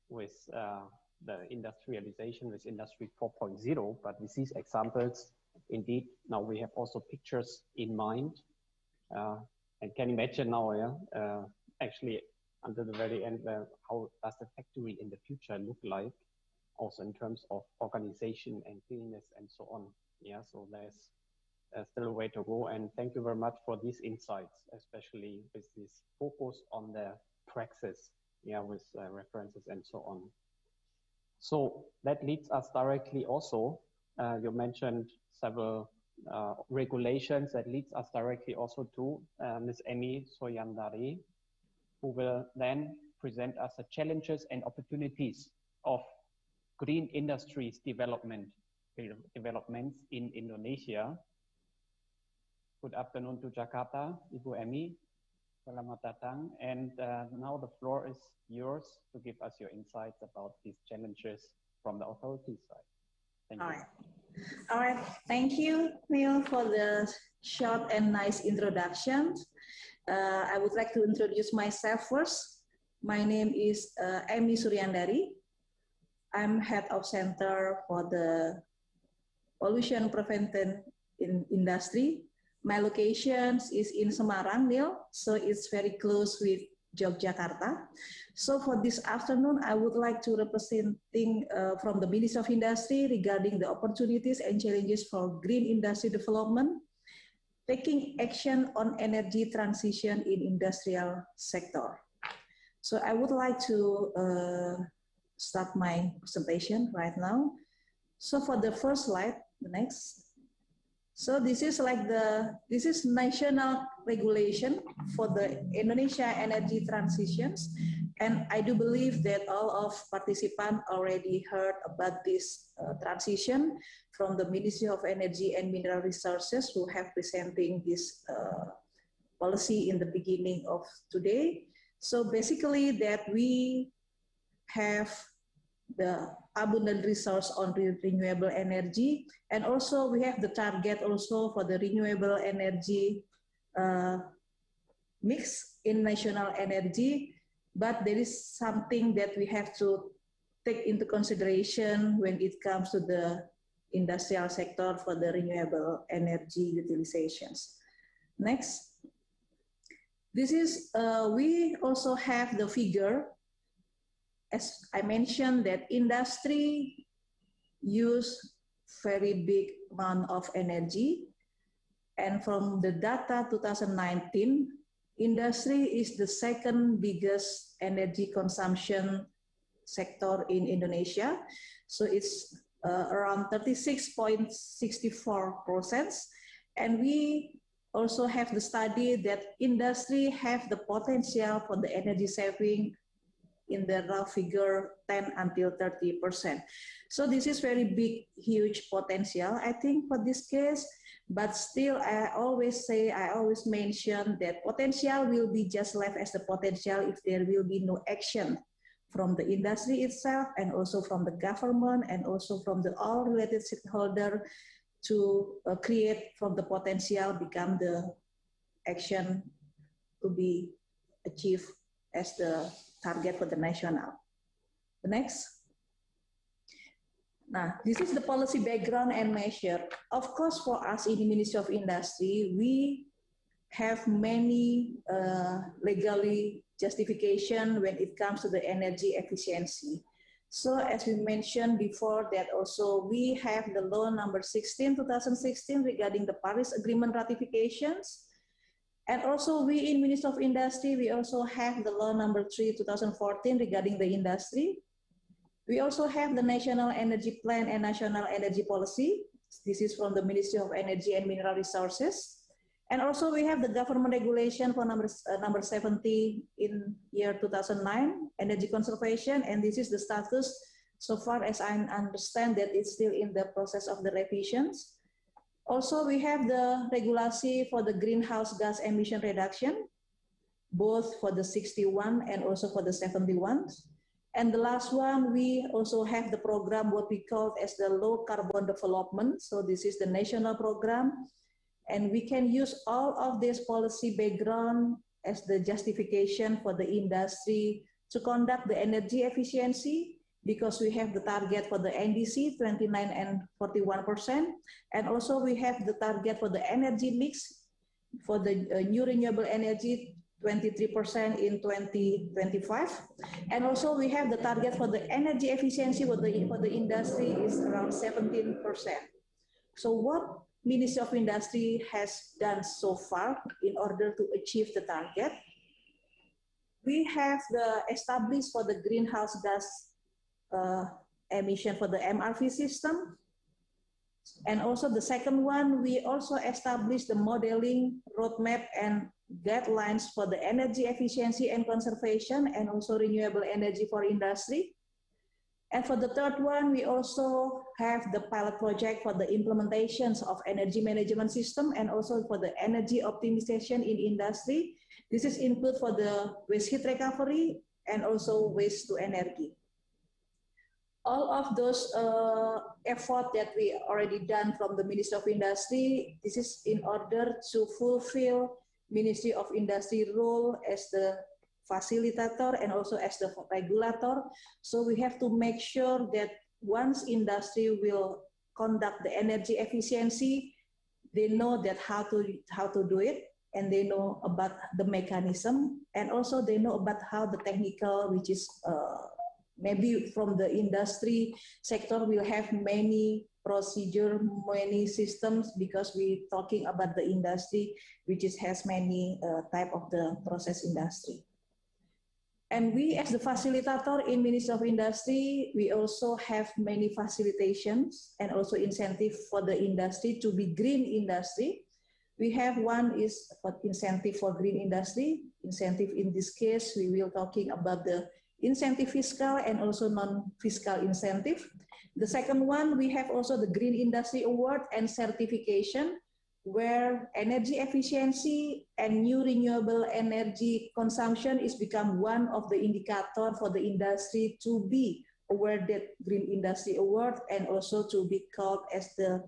with the industrialization with Industry 4.0, but with these examples, indeed, now we have also pictures in mind. And can imagine now, yeah, actually until the very end, how does the factory in the future look like, also in terms of organization and cleanness and so on. Yeah, so there's still a way to go. And thank you very much for these insights, especially with this focus on the praxis, yeah, with references and so on. So that leads us directly also, you mentioned several regulations, that leads us directly also to Ms. Emi Soyandari, who will then present us the challenges and opportunities of green industries developments in Indonesia. Good afternoon to Jakarta, Ibu Emi. Selamat datang. And now the floor is yours to give us your insights about these challenges from the authority side. Thank you. All right. Thank you, Neil, for the short and nice introduction. I would like to introduce myself first. My name is Emi Suryandari. I'm head of Center for the Pollution Prevention in Industry. My location is in Semarang, Neil, so it's very close with Yogyakarta. So for this afternoon, I would like to representing from the Ministry of Industry regarding the opportunities and challenges for green industry development, taking action on energy transition in industrial sector. So I would like to start my presentation right now. So for the first slide, the next. So this is national regulation for the Indonesia energy transitions. And I do believe that all of participants already heard about this transition from the Ministry of Energy and Mineral Resources, who have presenting this policy in the beginning of today. So basically that we have the abundant resource on renewable energy, and also we have the target also for the renewable energy mix in national energy, but there is something that we have to take into consideration when it comes to the industrial sector for the renewable energy utilizations. Next. This is, we also have the figure. As I mentioned, that industry use very big amount of energy. And from the data 2019, industry is the second biggest energy consumption sector in Indonesia. So it's around 36.64%. And we also have the study that industry have the potential for the energy saving in the rough figure 10 until 30%. So this is very big, huge potential, I think, for this case. But still, I always mention that potential will be just left as the potential if there will be no action from the industry itself and also from the government and also from the all related stakeholder to create from the potential become the action to be achieved as the target for the national. The next. Now, this is the policy background and measure. Of course, for us in the Ministry of Industry, we have many legally justification when it comes to the energy efficiency. So as we mentioned before that also we have the law number 16, 2016 regarding the Paris Agreement ratifications. And also we in Ministry of Industry, we also have the law number 3, 2014 regarding the industry. We also have the National Energy Plan and National Energy Policy. This is from the Ministry of Energy and Mineral Resources. And also we have the government regulation for number 70 in year 2009, energy conservation, and this is the status so far as I understand that it's still in the process of the revisions. Also we have the regulation for the greenhouse gas emission reduction, both for the 61 and also for the 71. And the last one, we also have the program what we call as the low carbon development. So this is the national program. And we can use all of this policy background as the justification for the industry to conduct the energy efficiency because we have the target for the NDC 29 and 41%. And also we have the target for the energy mix for the new renewable energy 23% in 2025. And also we have the target for the energy efficiency for the industry is around 17%. So what Ministry of Industry has done so far in order to achieve the target? We have the established for the greenhouse gas emission for the MRV system. And also the second one, we also established the modeling roadmap and guidelines for the energy efficiency and conservation and also renewable energy for industry. And for the third one, we also have the pilot project for the implementations of energy management system and also for the energy optimization in industry. This is input for the waste heat recovery and also waste to energy. All of those efforts that we already done from the Ministry of Industry, this is in order to fulfill Ministry of Industry role as the facilitator and also as the regulator. So we have to make sure that once industry will conduct the energy efficiency, they know that how to do it, and they know about the mechanism, and also they know about how the technical, which is maybe from the industry sector will have many procedure, many systems, because we're talking about the industry, which has many type of the process industry. And we as the facilitator in Ministry of Industry, we also have many facilitations and also incentive for the industry to be green industry. We have one is for incentive for green industry. Incentive in this case, we will talking about the incentive fiscal and also non-fiscal incentive. The second one, we have also the Green Industry Award and certification, where energy efficiency and new renewable energy consumption is become one of the indicator for the industry to be awarded Green Industry Award and also to be called as the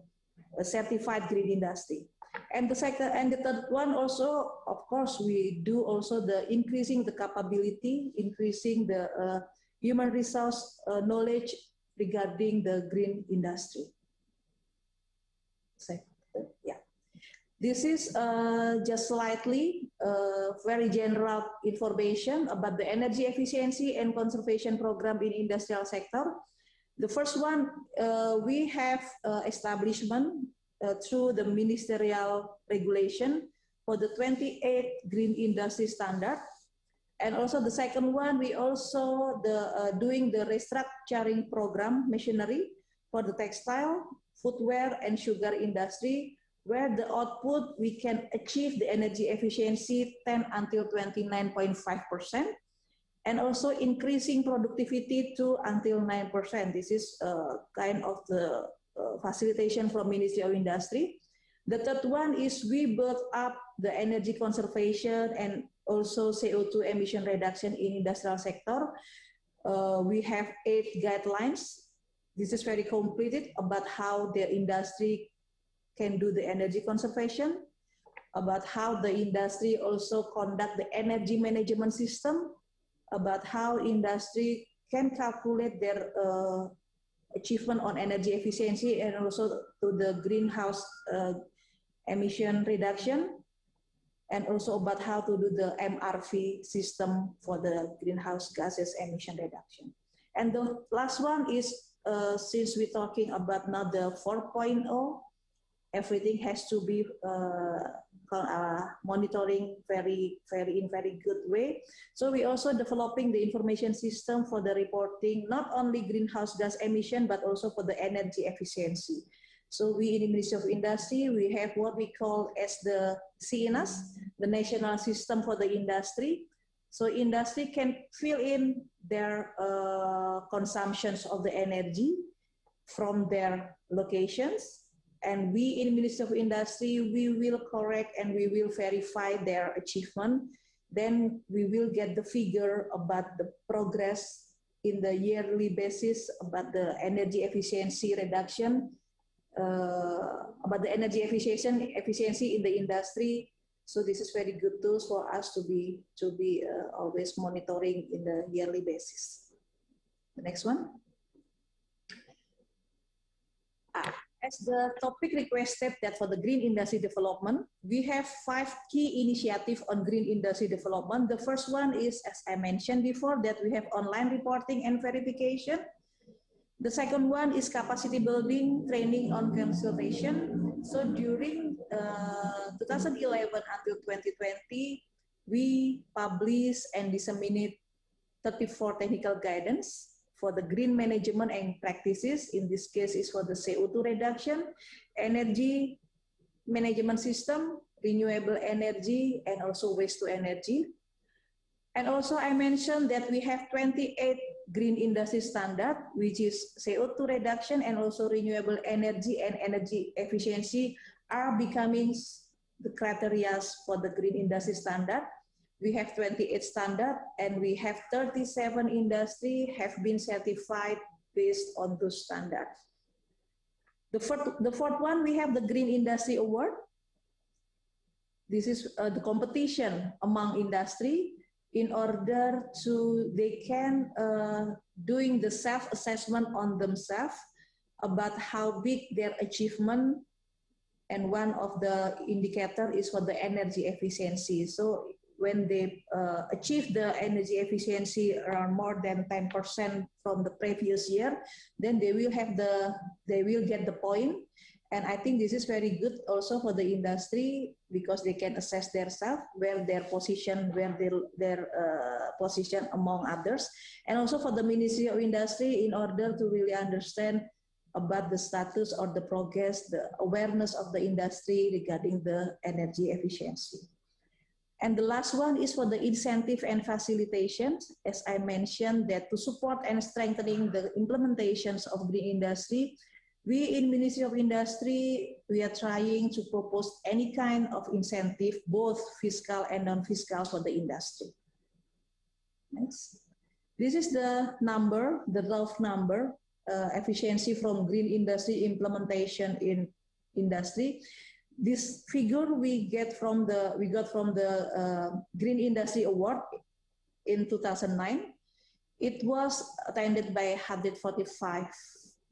certified green industry. And the second and the third one also, of course, we do also the increasing the capability, increasing the human resource knowledge regarding the green industry. Yeah. This is just slightly very general information about the energy efficiency and conservation program in industrial sector. The first one, we have establishment through the ministerial regulation for the 28 green industry standard. And also the second one, we also doing the restructuring program machinery for the textile, footwear, and sugar industry, where the output we can achieve the energy efficiency 10 until 29.5%, and also increasing productivity to until 9%. This is kind of the facilitation from Ministry of Industry. The third one is we build up the energy conservation and also CO2 emission reduction in industrial sector. We have 8 guidelines. This is very completed about how the industry can do the energy conservation, about how the industry also conduct the energy management system, about how industry can calculate their achievement on energy efficiency, and also to the greenhouse emission reduction, and also about how to do the MRV system for the greenhouse gases emission reduction. And the last one is, since we're talking about now the 4.0, everything has to be monitoring in very good way. So we also developing the information system for the reporting, not only greenhouse gas emission, but also for the energy efficiency. So we in the Ministry of Industry, we have what we call as the CINAS, the National System for the Industry. So industry can fill in their consumptions of the energy from their locations. And we in Ministry of Industry, we will correct and we will verify their achievement. Then we will get the figure about the progress in the yearly basis about the energy efficiency reduction, about the energy efficiency in the industry. So this is very good tools for us to be always monitoring in the yearly basis. The next one. As the topic requested that for the green industry development, we have 5 key initiatives on green industry development. The first one is, as I mentioned before, that we have online reporting and verification. The second one is capacity building, training on conservation. So during 2011 until 2020, we publish and disseminate 34 technical guidance for the green management and practices. In this case is for the CO2 reduction, energy management system, renewable energy, and also waste to energy. And also I mentioned that we have 28 green industry standard, which is CO2 reduction and also renewable energy and energy efficiency are becoming the criteria for the green industry standard. We have 28 standard and we have 37 industry have been certified based on those standards. The fourth one, we have the Green Industry Award. This is the competition among industry in order to, they can doing the self-assessment on themselves about how big their achievement, and one of the indicator is for the energy efficiency. So when they achieve the energy efficiency around more than 10% from the previous year, then they will get the point. And I think this is very good also for the industry because they can assess themselves where their position, position among others, and also for the Ministry of Industry in order to really understand about the status or the progress, the awareness of the industry regarding the energy efficiency. And the last one is for the incentive and facilitation. As I mentioned, that to support and strengthening the implementations of green industry, we in Ministry of Industry, we are trying to propose any kind of incentive, both fiscal and non-fiscal for the industry. Next. This is the number, the rough number, efficiency from green industry implementation in industry. This figure we got from the Green Industry Award in 2009. It was attended by 145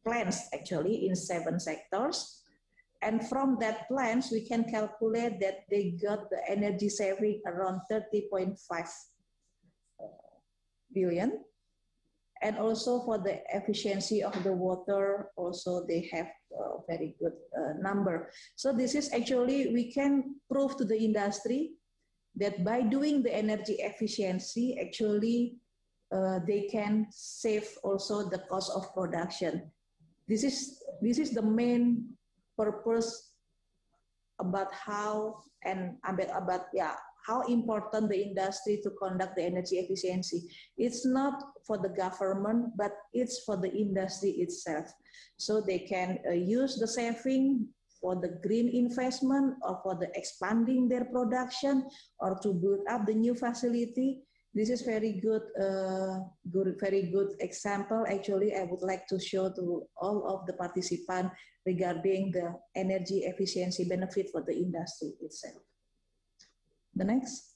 plants actually in 7 sectors. And from that plans, we can calculate that they got the energy saving around 30.5 billion. And also for the efficiency of the water, also they have a very good number. So this is actually, we can prove to the industry that by doing the energy efficiency, actually they can save also the cost of production. This is the main purpose about how how important the industry to conduct the energy efficiency. It's not for the government, but it's for the industry itself. So they can use the saving for the green investment or for the expanding their production or to build up the new facility. This is very good, very good example. Actually, I would like to show to all of the participants regarding the energy efficiency benefit for the industry itself. The next.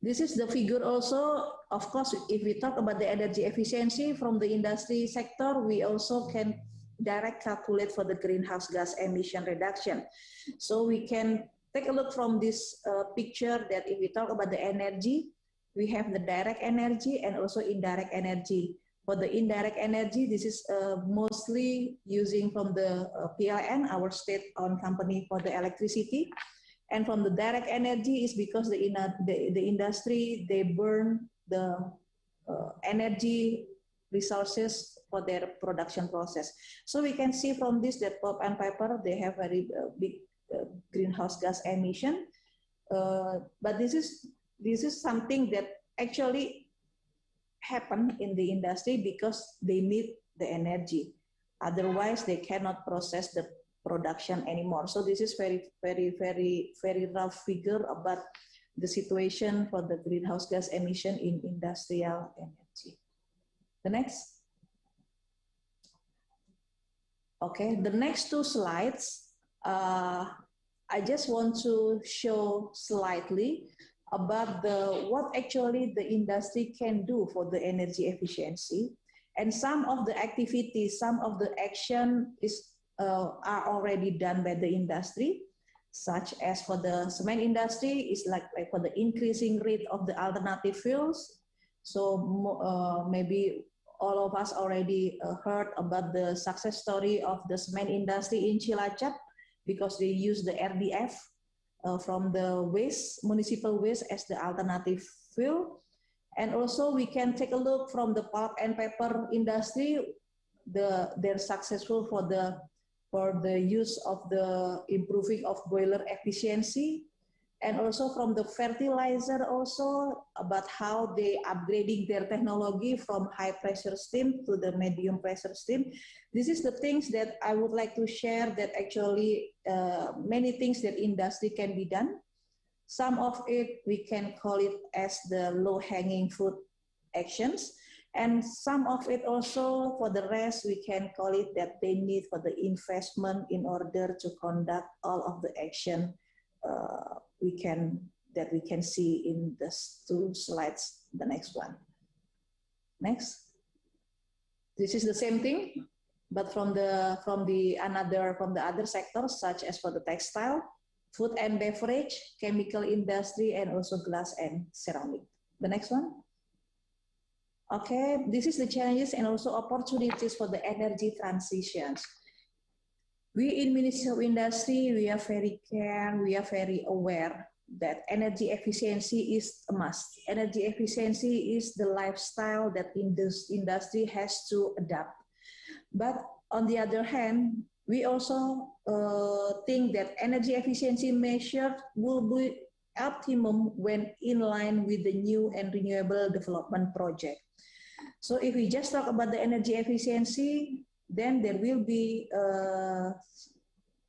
This is the figure also. Of course, if we talk about the energy efficiency from the industry sector, we also can direct calculate for the greenhouse gas emission reduction. So we can take a look from this picture that if we talk about the energy, we have the direct energy and also indirect energy. For the indirect energy, this is mostly using from the PLN, our state-owned company for the electricity. And from the direct energy is because the industry, they burn the energy resources for their production process. So we can see from this that pulp and paper, they have very big greenhouse gas emission. But this is something that actually happen in the industry because they need the energy. Otherwise, they cannot process the production anymore. So this is very rough figure about the situation for the greenhouse gas emission in industrial energy. The next. Okay, the next two slides, I just want to show slightly about what actually the industry can do for the energy efficiency. And some of the activities, some of the action are already done by the industry, such as for the cement industry, is like for the increasing rate of the alternative fuels. So maybe all of us already heard about the success story of the cement industry in Cilacap because they use the RDF from the waste, municipal waste as the alternative fuel. And also we can take a look from the pulp and paper industry, they're successful for the use of the improving of boiler efficiency, and also from the fertilizer also about how they upgrading their technology from high pressure steam to the medium pressure steam. This is the things that I would like to share that actually many things that industry can be done. Some of it we can call it as the low hanging fruit actions. And some of it also, for the rest, we can call it that they need for the investment in order to conduct all of the action we can see in these two slides. The next one. Next. This is the same thing, but from the other sectors, such as for the textile, food and beverage, chemical industry, and also glass and ceramic. The next one. Okay, this is the challenges and also opportunities for the energy transitions. We in Ministry of Industry, we are very aware that energy efficiency is a must. Energy efficiency is the lifestyle that industry has to adapt. But on the other hand, we also think that energy efficiency measure will be optimum when in line with the new and renewable development project. So if we just talk about the energy efficiency, then there will be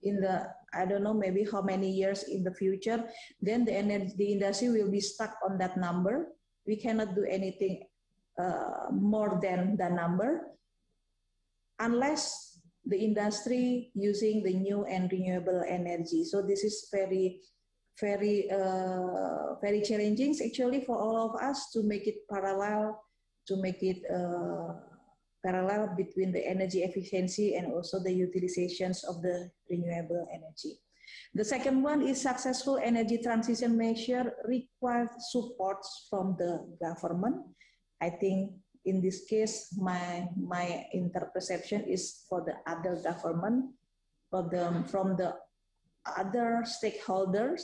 in the, I don't know, maybe how many years in the future, then the industry will be stuck on that number. We cannot do anything more than the number unless the industry using the new and renewable energy. So this is very challenging actually for all of us to make it parallel, parallel between the energy efficiency and also the utilizations of the renewable energy. The second one is successful energy transition measure requires supports from the government. I think in this case, my interpretation is for the other government, from the other stakeholders,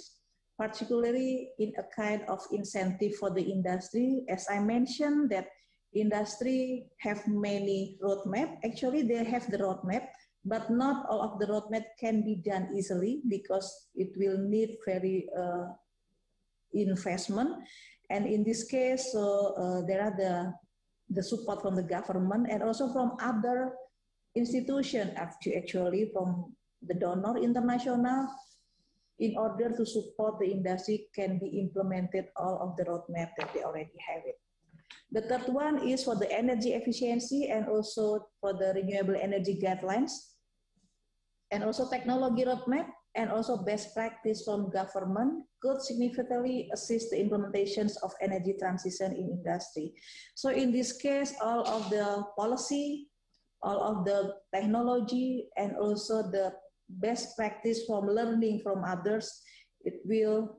particularly in a kind of incentive for the industry. As I mentioned that industry have many roadmap. Actually, they have the roadmap, but not all of the roadmap can be done easily because it will need very investment. And in this case, there are the support from the government and also from other institutions, actually from the donor international, in order to support the industry can be implemented all of the roadmap that they already have it. The third one is for the energy efficiency and also for the renewable energy guidelines, and also technology roadmap and also best practice from government could significantly assist the implementations of energy transition in industry. So in this case, all of the policy, all of the technology, and also the best practice from learning from others, it will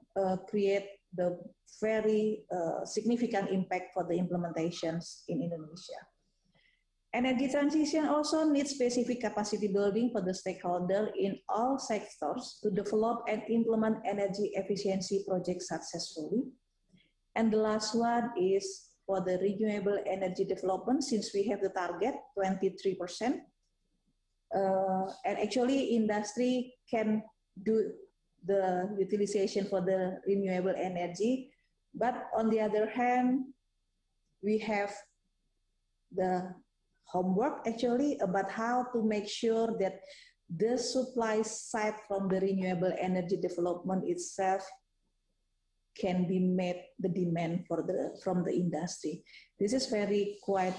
create the very significant impact for the implementations in Indonesia. Energy transition also needs specific capacity building for the stakeholder in all sectors to develop and implement energy efficiency projects successfully. And the last one is for the renewable energy development, since we have the target 23%. And actually industry can do the utilization for the renewable energy. But on the other hand, we have the homework actually about how to make sure that the supply side from the renewable energy development itself can be met the demand from the industry. This is very quite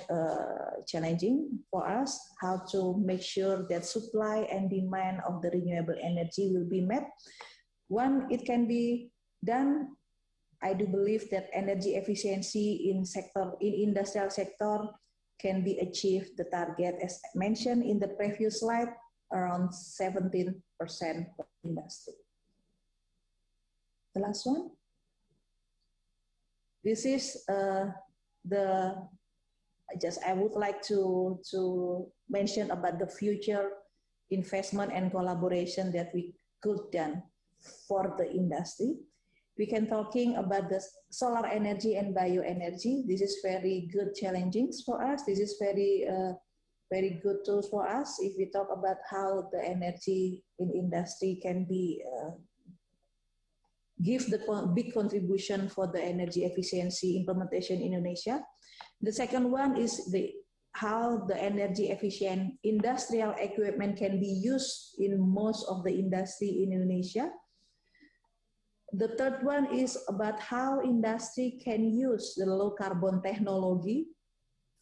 challenging for us, how to make sure that supply and demand of the renewable energy will be met. One, it can be done. I do believe that energy efficiency in industrial sector can be achieved the target as mentioned in the previous slide, around 17% for industry. The last one. This is I would like to mention about the future investment and collaboration that we could done for the industry. We can talking about the solar energy and bioenergy. This is very good challenges for us. This is very good tools for us if we talk about how the energy in industry can be give the big contribution for the energy efficiency implementation in Indonesia. The second one is how the energy efficient industrial equipment can be used in most of the industry in Indonesia. The third one is about how industry can use the low carbon technology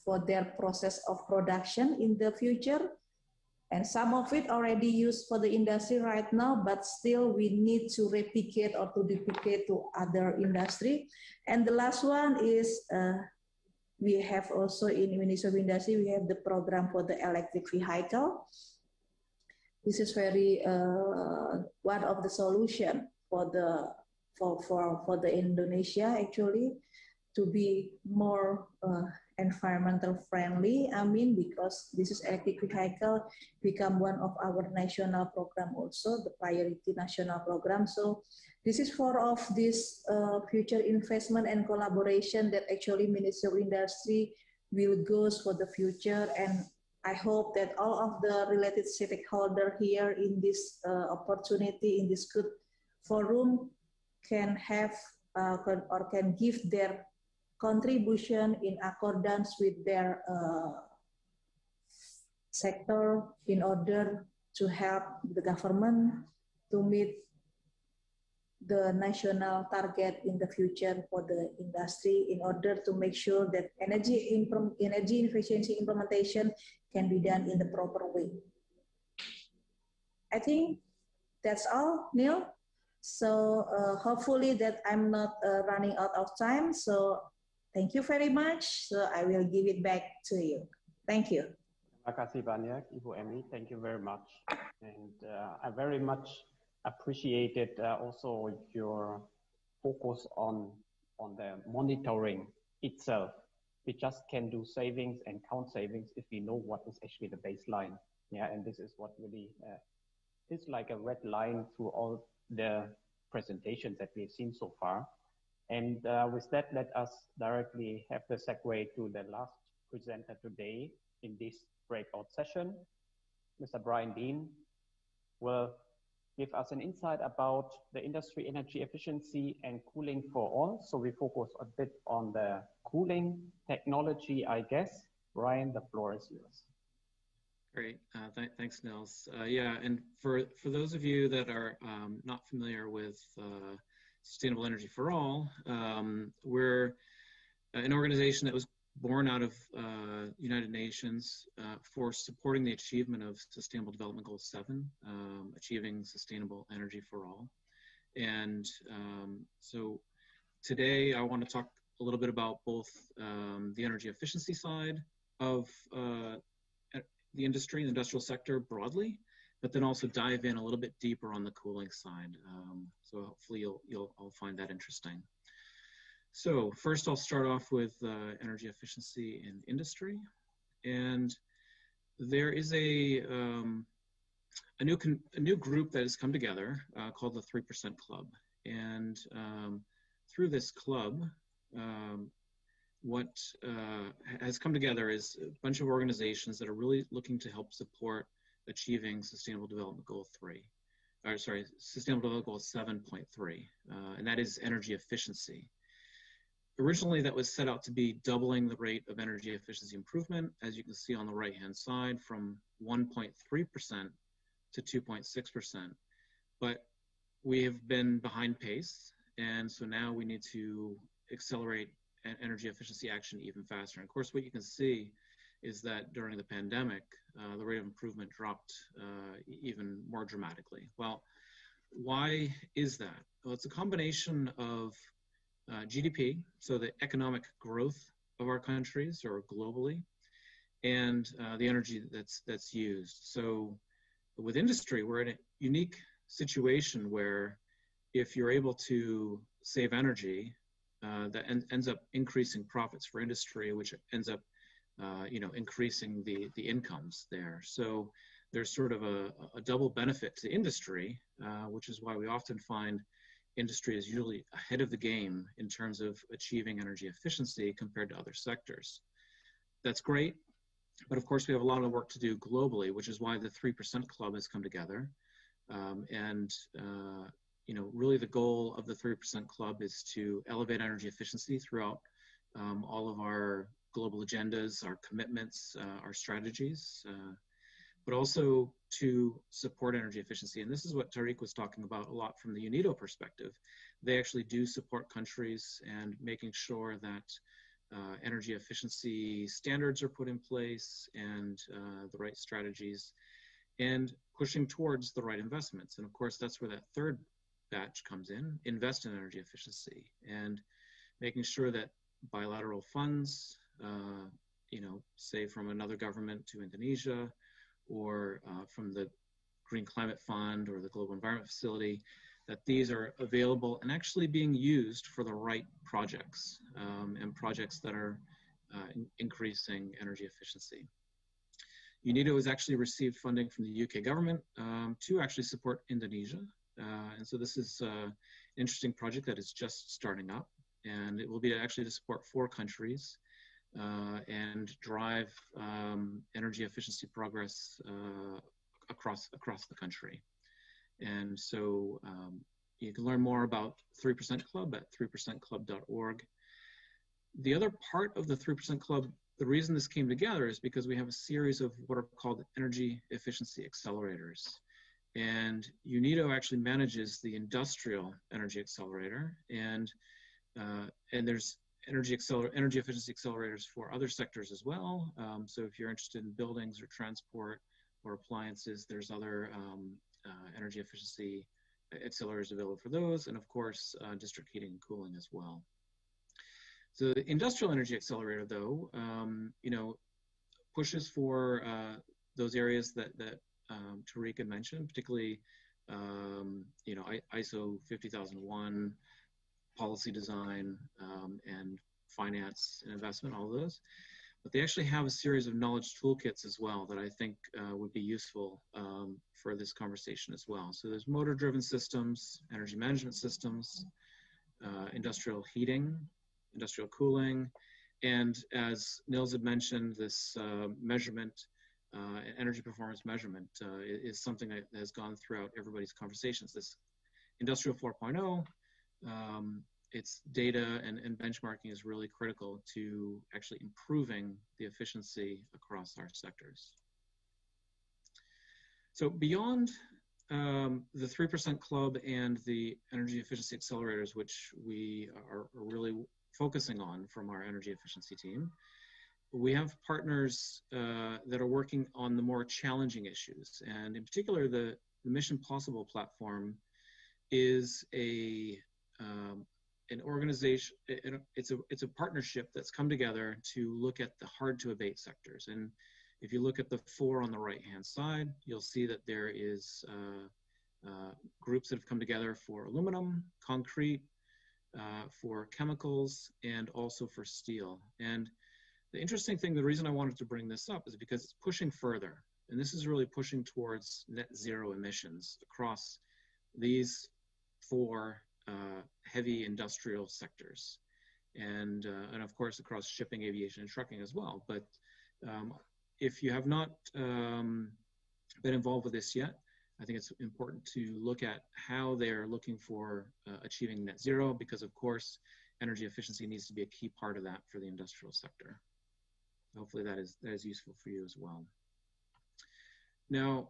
for their process of production in the future. And some of it already used for the industry right now, but still we need to replicate or to duplicate to other industry. And the last one is we have also in Ministry of Industry, we have the program for the electric vehicle. This is very one of the solution for the Indonesia actually to be more environmental friendly. I mean, because this is electric vehicle become one of our national program also, the priority national program. So this is for of this future investment and collaboration that actually Ministry of Industry will go for the future. And I hope that all of the related stakeholder here in this opportunity, in this good forum, can have or can give their contribution in accordance with their sector in order to help the government to meet the national target in the future for the industry in order to make sure that energy efficiency implementation can be done in the proper way. I think that's all, Neil. So hopefully that I'm not running out of time. So thank you very much. So I will give it back to you. Thank you. Terima kasih banyak, Ibu Emi. Thank you very much. And I very much appreciated also your focus on the monitoring itself. We just can do savings and count savings if we know what is actually the baseline. Yeah, and this is what really is like a red line through all the presentations that we've seen so far. And with that, let us directly have the segue to the last presenter today in this breakout session. Mr. Brian Dean, will give us an insight about the industry energy efficiency and cooling for all. So we focus a bit on the cooling technology, I guess. Brian, the floor is yours. Great, thanks, Nils. Yeah, and for those of you that are not familiar with Sustainable Energy for All, we're an organization that was born out of United Nations for supporting the achievement of Sustainable Development Goal 7, achieving sustainable energy for all. And so today I want to talk a little bit about both the energy efficiency side of the industry, the industrial sector broadly, but then also dive in a little bit deeper on the cooling side. So hopefully you'll all find that interesting. So first I'll start off with energy efficiency in industry. And there is a new group that has come together called the 3% Club. And through this club, what has come together is a bunch of organizations that are really looking to help support achieving Sustainable Development Goal 3, or sorry, Sustainable Development Goal 7.3, and that is energy efficiency. Originally, that was set out to be doubling the rate of energy efficiency improvement, as you can see on the right-hand side, from 1.3% to 2.6%. But we have been behind pace, and so now we need to accelerate energy efficiency action even faster. And of course, what you can see is that during the pandemic, the rate of improvement dropped even more dramatically. Well, why is that? Well, it's a combination of GDP, so the economic growth of our countries or globally, and the energy that's used. So with industry, we're in a unique situation where if you're able to save energy, that ends up increasing profits for industry, which ends up increasing the incomes there. So there's sort of a double benefit to industry, which is why we often find industry is usually ahead of the game in terms of achieving energy efficiency compared to other sectors. That's great, but of course we have a lot of work to do globally, which is why the 3% Club has come together. Really the goal of the 3% Club is to elevate energy efficiency throughout all of our global agendas, our commitments, our strategies, but also to support energy efficiency. And this is what Tariq was talking about a lot from the UNIDO perspective. They actually do support countries and making sure that energy efficiency standards are put in place and the right strategies and pushing towards the right investments. And of course, that's where that third batch comes in, invest in energy efficiency and making sure that bilateral funds, say from another government to Indonesia, or from the Green Climate Fund or the Global Environment Facility, that these are available and actually being used for the right projects and projects that are increasing energy efficiency. UNIDO has actually received funding from the UK government to actually support Indonesia. And so this is an interesting project that is just starting up, and it will be actually to support 4 countries and drive energy efficiency progress across the country. And so you can learn more about 3% Club at 3percentclub.org. The other part of the 3% Club, the reason this came together is because we have a series of what are called energy efficiency accelerators. And UNIDO actually manages the industrial energy accelerator, and there's energy efficiency accelerators for other sectors as well. So if you're interested in buildings or transport or appliances, there's other energy efficiency accelerators available for those, and of course, district heating and cooling as well. So the industrial energy accelerator, though, pushes for those areas that Tariq had mentioned, particularly, ISO 50001, policy design, and finance and investment, all of those. But they actually have a series of knowledge toolkits as well that I think would be useful for this conversation as well. So there's motor-driven systems, energy management systems, industrial heating, industrial cooling, and as Nils had mentioned, this measurement energy performance measurement is something that has gone throughout everybody's conversations. This Industrial 4.0, its data and benchmarking is really critical to actually improving the efficiency across our sectors. So beyond the 3% Club and the energy efficiency accelerators, which we are really focusing on from our energy efficiency team, we have partners that are working on the more challenging issues. And in particular, the Mission Possible platform is an organization, it's a partnership that's come together to look at the hard to abate sectors. And if you look at the 4 on the right-hand side, you'll see that there is groups that have come together for aluminum, concrete, for chemicals, and also for steel. And the interesting thing, the reason I wanted to bring this up is because it's pushing further. And this is really pushing towards net zero emissions across these 4 heavy industrial sectors. And of course, across shipping, aviation, and trucking as well. But if you have not been involved with this yet, I think it's important to look at how they're looking for achieving net zero, because of course, energy efficiency needs to be a key part of that for the industrial sector. Hopefully that is useful for you as well. Now,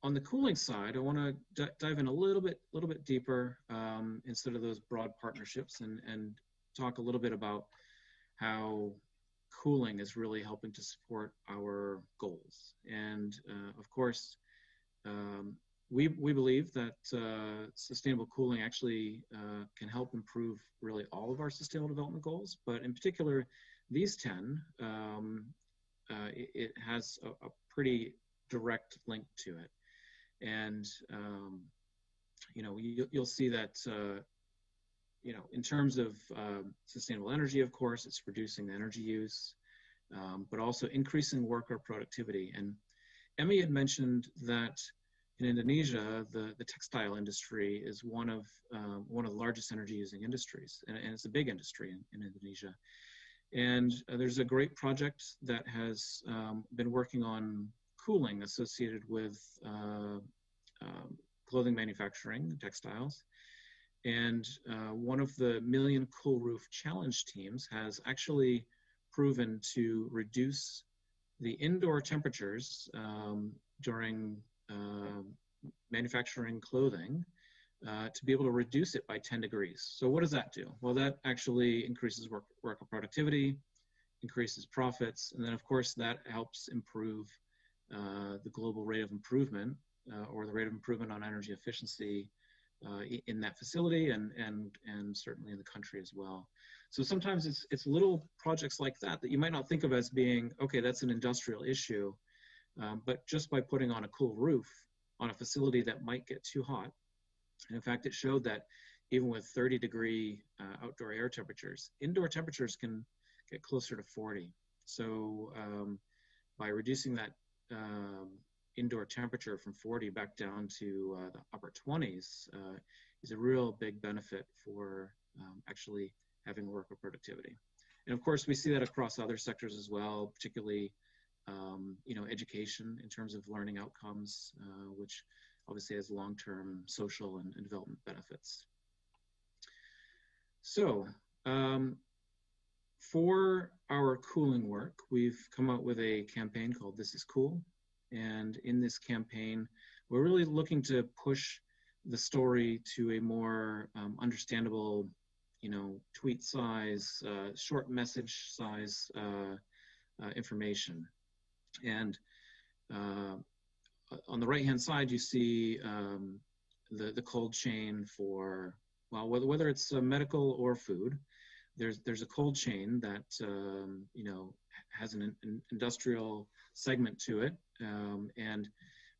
on the cooling side, I want to dive in a little bit deeper instead of those broad partnerships, and talk a little bit about how cooling is really helping to support our goals. And of course, we believe that sustainable cooling actually can help improve really all of our sustainable development goals, but in particular, these 10, it has a pretty direct link to it. And, you know, you'll see that, you know, in terms of sustainable energy, of course, it's reducing the energy use, but also increasing worker productivity. And Emmy had mentioned that in Indonesia, the textile industry is one of the largest energy using industries, and it's a big industry in Indonesia. And there's a great project that has been working on cooling associated with clothing manufacturing, textiles. And one of the Million Cool Roof Challenge teams has actually proven to reduce the indoor temperatures during manufacturing clothing to be able to reduce it by 10 degrees. So what does that do? Well, that actually increases worker productivity, increases profits, and then of course that helps improve the global rate of improvement or the rate of improvement on energy efficiency in that facility and certainly in the country as well. So sometimes it's little projects like that that you might not think of as being, okay, that's an industrial issue, but just by putting on a cool roof on a facility that might get too hot. And in fact, it showed that even with 30-degree outdoor air temperatures, indoor temperatures can get closer to 40. So by reducing that indoor temperature from 40 back down to the upper 20s is a real big benefit for actually having worker productivity. And of course, we see that across other sectors as well, particularly you know, education in terms of learning outcomes, which obviously has long-term social and development benefits. So for our cooling work, we've come out with a campaign called This Is Cool. And in this campaign, we're really looking to push the story to a more understandable, you know, tweet size, short message size information. And on the right-hand side, you see the cold chain for, well, whether it's medical or food. There's a cold chain that you know, has an industrial segment to it, and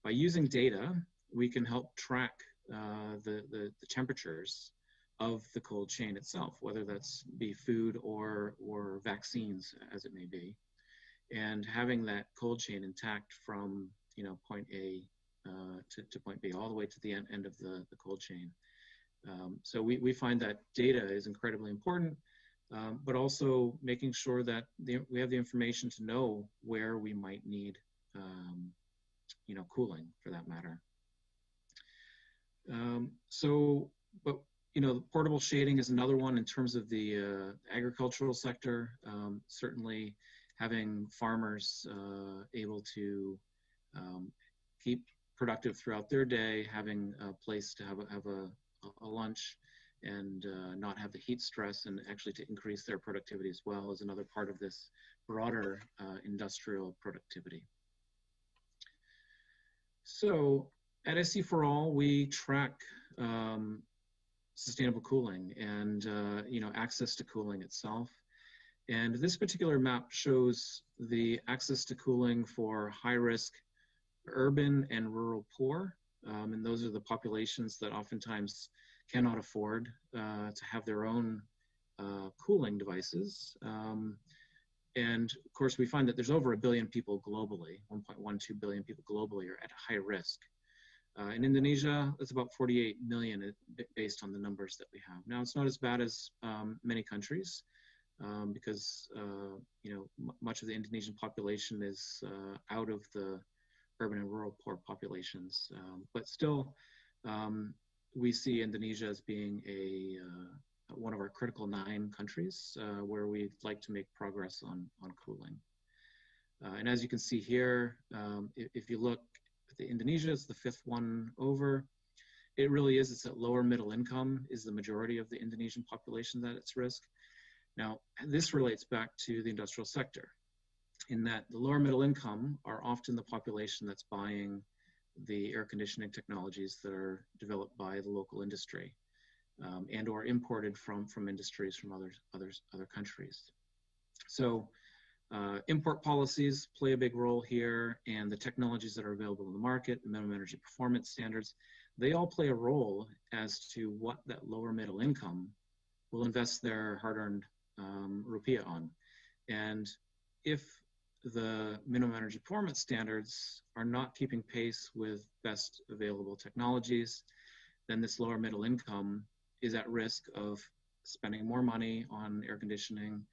by using data, we can help track the temperatures of the cold chain itself, whether that's be food or vaccines, as it may be, and having that cold chain intact from, you know, point A to point B, all the way to the end of the cold chain. So we find that data is incredibly important, but also making sure that we have the information to know where we might need cooling for that matter. But portable shading is another one in terms of the agricultural sector. Certainly having farmers able to keep productive throughout their day, having a place to have a lunch and not have the heat stress, and actually to increase their productivity as well, is another part of this broader industrial productivity. So at SC4All, we track sustainable cooling and access to cooling itself. And this particular map shows the access to cooling for high-risk urban and rural poor. And those are the populations that oftentimes cannot afford to have their own cooling devices. And of course, we find that there's over 1 billion people globally, 1.12 billion people globally are at high risk. In Indonesia, it's about 48 million based on the numbers that we have. Now, it's not as bad as many countries because much of the Indonesian population is out of the urban and rural poor populations. But still, we see Indonesia as being one of our critical 9 countries where we'd like to make progress on cooling. And as you can see here, if you look at Indonesia, it's the 5th one over. It really is, it's at lower middle income is the majority of the Indonesian population that it's risk. Now, this relates back to the industrial sector in that the lower middle income are often the population that's buying the air conditioning technologies that are developed by the local industry and or imported from industries from other countries. So import policies play a big role here, and the technologies that are available in the market, the minimum energy performance standards, they all play a role as to what that lower middle income will invest their hard-earned rupiah on. And if the minimum energy performance standards are not keeping pace with best available technologies, then this lower middle income is at risk of spending more money on air conditioning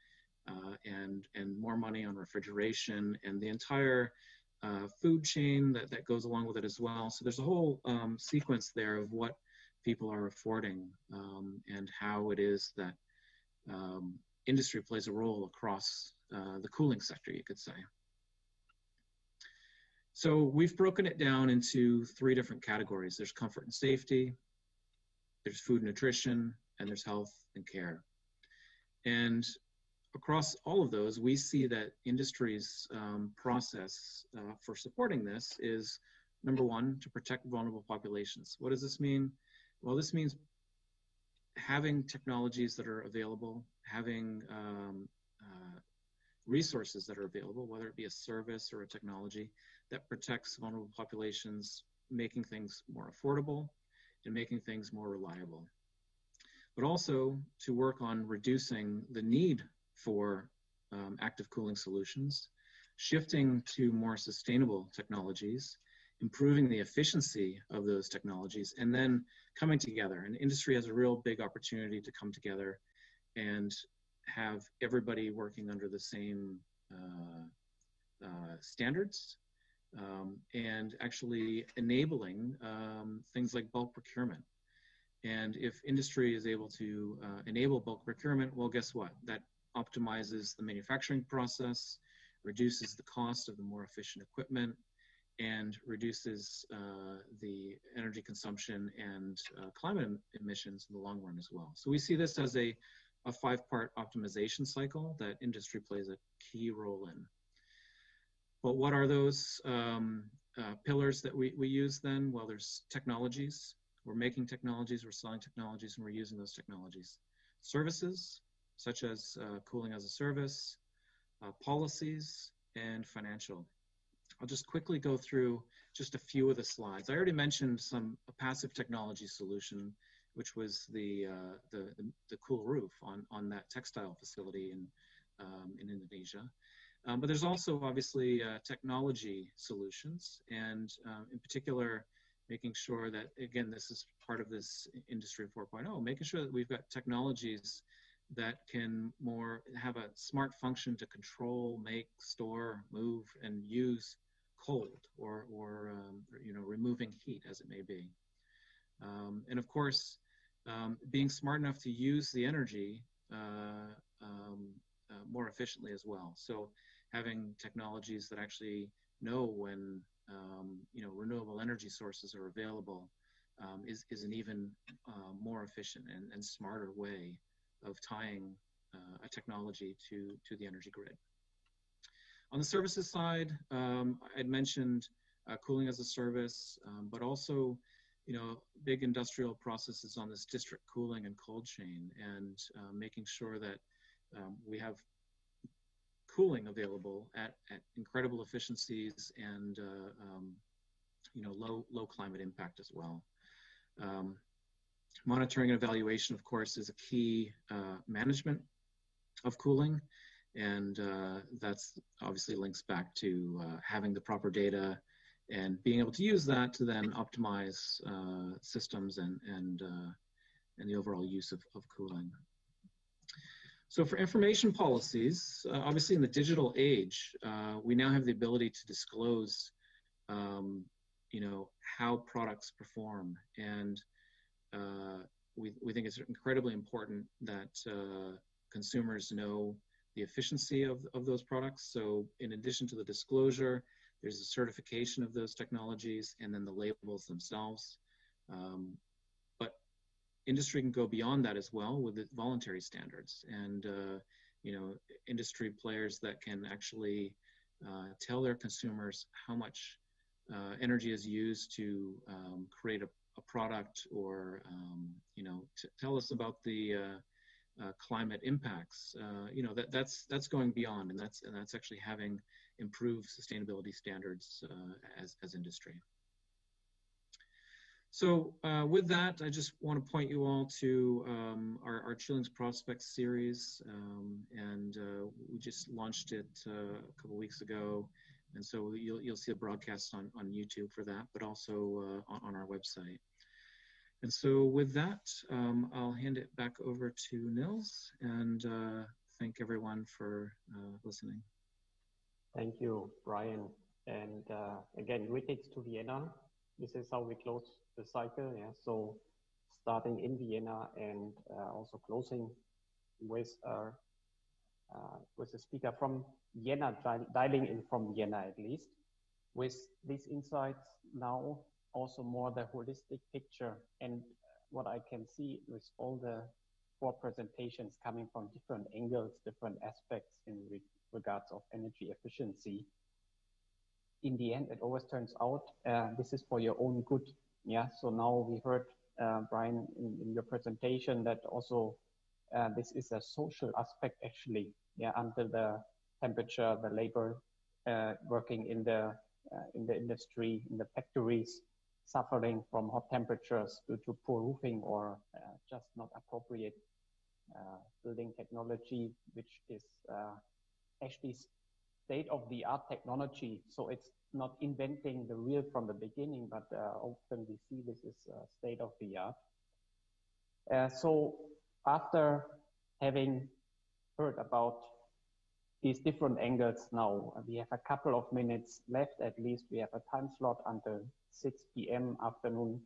and more money on refrigeration and the entire food chain that goes along with it as well. So there's a whole sequence there of what people are affording and how it is that industry plays a role across the cooling sector, you could say. So we've broken it down into 3 different categories. There's comfort and safety, there's food and nutrition, and there's health and care. And across all of those, we see that industry's process for supporting this is, number 1, to protect vulnerable populations. What does this mean? Well, this means having technologies that are available, having resources that are available, whether it be a service or a technology that protects vulnerable populations, making things more affordable and making things more reliable. But also to work on reducing the need for active cooling solutions, shifting to more sustainable technologies, improving the efficiency of those technologies, and then coming together. And industry has a real big opportunity to come together and have everybody working under the same standards and actually enabling things like bulk procurement. And if industry is able to enable bulk procurement, well, guess what? That optimizes the manufacturing process, reduces the cost of the more efficient equipment, and reduces the energy consumption and climate emissions in the long run as well. So we see this as a 5-part optimization cycle that industry plays a key role in. But what are those pillars that we use then? Well, there's technologies. We're making technologies, we're selling technologies, and we're using those technologies. Services, such as cooling as a service, policies, and financial. I'll just quickly go through just a few of the slides. I already mentioned a passive technology solution, which was the cool roof on that textile facility in Indonesia. But there's also obviously technology solutions, and in particular, making sure that, again, this is part of this Industry 4.0, making sure that we've got technologies that can have a smart function to control, make, store, move, and use cold or you know, removing heat, as it may be. And of course, being smart enough to use the energy more efficiently as well. So having technologies that actually know when you know, renewable energy sources are available is an even more efficient and smarter way of tying a technology to the energy grid. On the services side, I'd mentioned cooling as a service, but also, you know, big industrial processes on this district cooling and cold chain, and making sure that we have cooling available at incredible efficiencies and you know, low climate impact as well. Monitoring and evaluation, of course, is a key management of cooling, and that's obviously links back to having the proper data and being able to use that to then optimize systems and the overall use of cooling. So for information policies, obviously in the digital age, we now have the ability to disclose you know, how products perform, and we think it's incredibly important that consumers know the efficiency of those products. So in addition to the disclosure, there's a certification of those technologies and then the labels themselves. But industry can go beyond that as well with the voluntary standards, and you know, industry players that can actually tell their consumers how much energy is used to create a product, or you know, tell us about the climate impacts. You know, that's going beyond, and that's actually having improved sustainability standards as industry. So with that, I just want to point you all to our Chilling's Prospects series, and we just launched it a couple weeks ago, and so you'll see a broadcast on YouTube for that, but also on our website. And so with that, I'll hand it back over to Nils, and thank everyone for listening. Thank you, Brian. And again, greetings to Vienna. This is how we close the cycle. Yeah. So starting in Vienna and also closing with a speaker from Vienna, dialing in from Vienna at least, with these insights now also more the holistic picture, and what I can see with all the 4 presentations coming from different angles, different aspects in regards of energy efficiency. In the end, it always turns out this is for your own good. Yeah. So now we heard, Brian, in your presentation that also this is a social aspect actually. Yeah, under the temperature, the labor working in the industry, in the factories, suffering from hot temperatures due to poor roofing or just not appropriate building technology, which is actually state-of-the-art technology. So it's not inventing the wheel from the beginning, but often we see this is state-of-the-art. So after having heard about these different angles now, we have a couple of minutes left at least. We have a time slot until 6 p.m. afternoon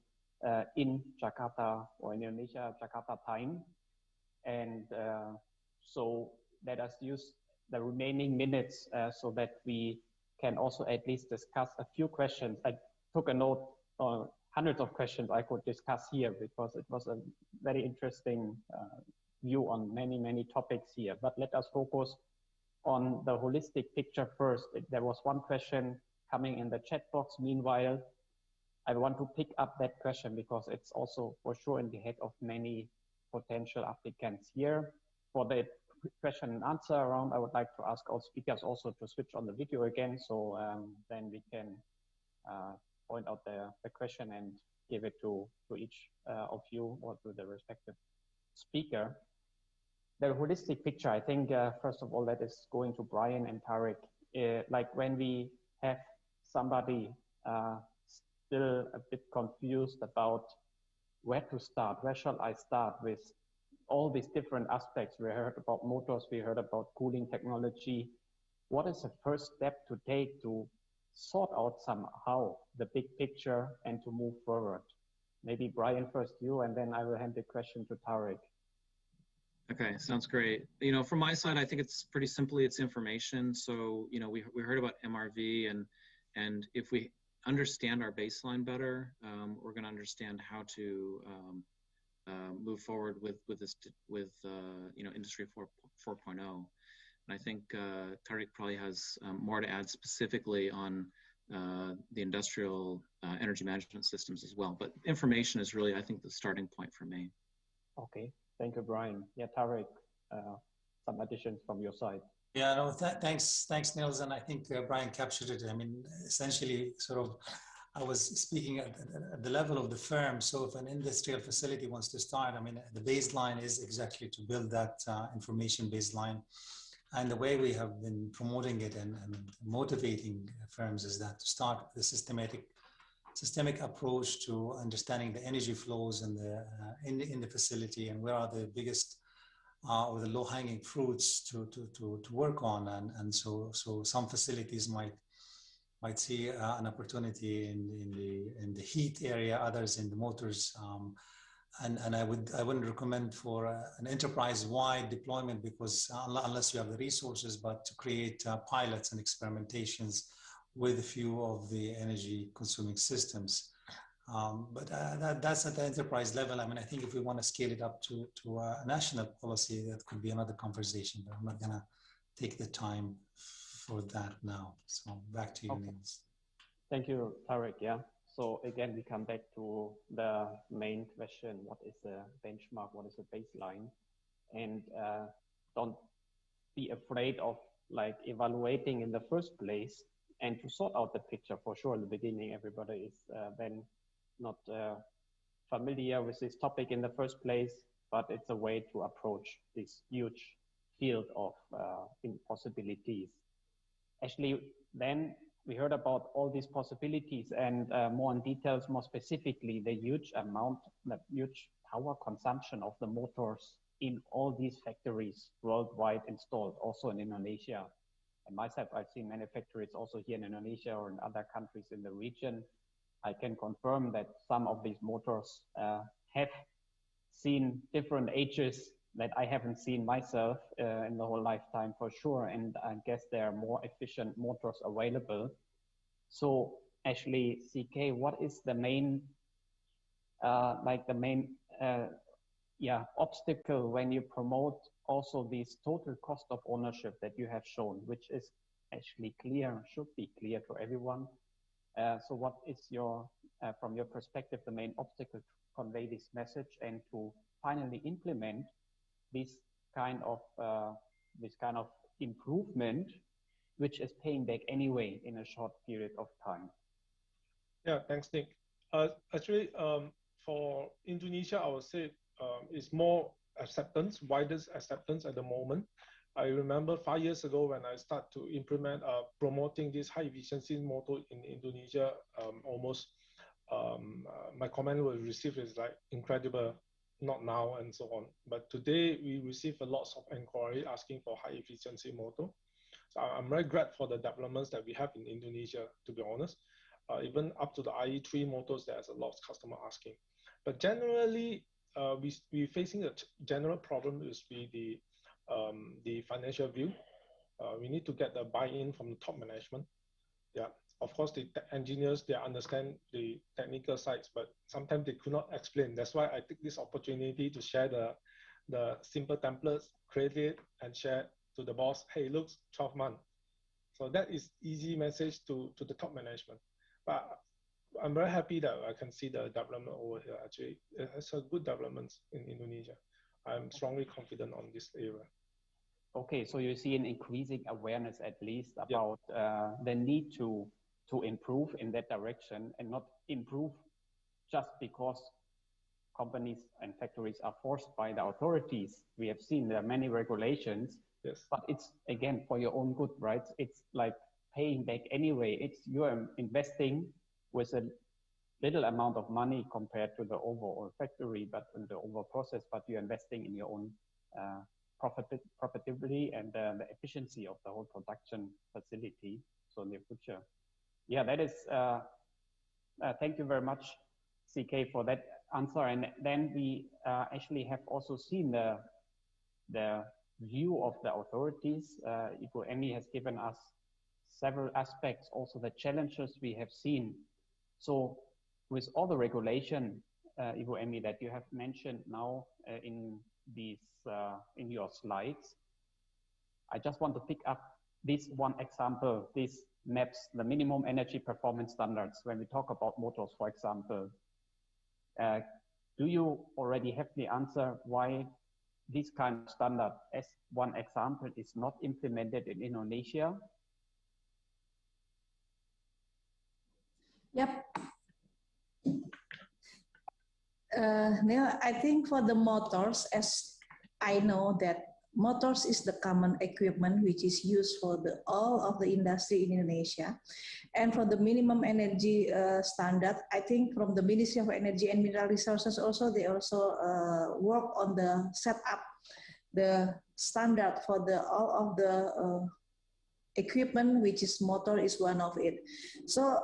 in Jakarta, or in Indonesia, Jakarta time. And so let us use the remaining minutes so that we can also at least discuss a few questions. I took a note on hundreds of questions I could discuss here, because it was a very interesting view on many topics here. But let us focus on the holistic picture first. There was one question coming in the chat box. Meanwhile, I want to pick up that question because it's also for sure in the head of many potential applicants here. For the question and answer round, I would like to ask all speakers also to switch on the video again, so then we can point out the question and give it to each of you or to the respective speaker. The holistic picture, I think, first of all, that is going to Brian and Tarek. Like when we have somebody still a bit confused about where to start, where shall I start with all these different aspects. We heard about motors, we heard about cooling technology. What is the first step to take to sort out somehow the big picture and to move forward. Maybe Brian first, you, and then I will hand the question to Tarek. Okay, sounds great. You know, from my side, I think it's pretty simply, it's information. So, you know, we heard about MRV, and if we understand our baseline better, we're going to understand how to move forward with you know, Industry 4.0. And I think Tariq probably has more to add specifically on the industrial energy management systems as well. But information is really, I think, the starting point for me. Okay, thank you, Brian. Yeah, Tarek, some additions from your side. Yeah, no, thanks, Niels. And I think Brian captured it. I mean, essentially, sort of, I was speaking at the level of the firm. So if an industrial facility wants to start, I mean, the baseline is exactly to build that information baseline. And the way we have been promoting it and motivating firms is that to start the systemic approach to understanding the energy flows in the facility, and where are the biggest or the low-hanging fruits to work on. And so some facilities might see an opportunity in the heat area, others in the motors. And I wouldn't recommend for an enterprise-wide deployment, because unless you have the resources, but to create pilots and experimentations with a few of the energy consuming systems. But that's at the enterprise level. I mean, I think if we want to scale it up to a national policy, that could be another conversation, but I'm not gonna take the time for that now. So back to you, okay. Niels. Thank you, Tarek. Yeah. So again, we come back to the main question: what is a benchmark? What is a baseline? And don't be afraid of like evaluating in the first place, and to sort out the picture. For sure, in the beginning, everybody is then not familiar with this topic in the first place, but it's a way to approach this huge field of possibilities. Actually, then we heard about all these possibilities, and more in details, more specifically, the huge power consumption of the motors in all these factories worldwide installed, also in Indonesia. And myself, I've seen many factories also here in Indonesia or in other countries in the region. I can confirm that some of these motors have seen different ages that I haven't seen myself in the whole lifetime for sure. And I guess there are more efficient motors available. So actually, CK, what is the main, obstacle when you promote also this total cost of ownership that you have shown, which is actually clear, should be clear to everyone. So what is your, from your perspective, the main obstacle to convey this message and to finally implement this kind of improvement, which is paying back anyway in a short period of time? Yeah, thanks, Nick. Actually, for Indonesia, I would say it's more acceptance, widest acceptance at the moment. I remember 5 years ago when I started to implement promoting this high efficiency motor in Indonesia, my comment was received as like incredible, not now and so on. But today we receive a lot of inquiry asking for high efficiency motor. So I'm very glad for the developments that we have in Indonesia, to be honest. Even up to the IE3 motors, there's a lot of customer asking. But generally, we're facing a general problem is the financial view. We need to get the buy-in from the top management. Yeah, of course, the engineers, they understand the technical sides, but sometimes they could not explain. That's why I take this opportunity to share the simple templates, create it and share to the boss. Hey, looks 12 months. So that is easy message to the top management. But I'm very happy that I can see the development over here. Actually, it's a good development in Indonesia. I'm strongly confident on this area. Okay, so you see an increasing awareness at least about the need to improve in that direction, and not improve just because companies and factories are forced by the authorities. We have seen there are many regulations, yes, but it's again for your own good, right? It's like paying back anyway. It's you're investing with a little amount of money compared to the overall factory, but in the overall process, but you're investing in your own profitability and the efficiency of the whole production facility. So in the future. Yeah, that is, thank you very much, CK, for that answer. And then we actually have also seen the view of the authorities. IEECCE has given us several aspects, also the challenges we have seen. So with all the regulation, IEECCE, that you have mentioned now in these in your slides, I just want to pick up this one example, this maps the minimum energy performance standards. When we talk about motors, for example, do you already have the answer why this kind of standard, as one example, is not implemented in Indonesia? Yep. Neil, I think for the motors, as I know that motors is the common equipment which is used for all of the industry in Indonesia. And for the minimum energy standard, I think from the Ministry of Energy and Mineral Resources also, they also work on the setup, the standard for all of the equipment, which is motor is one of it. So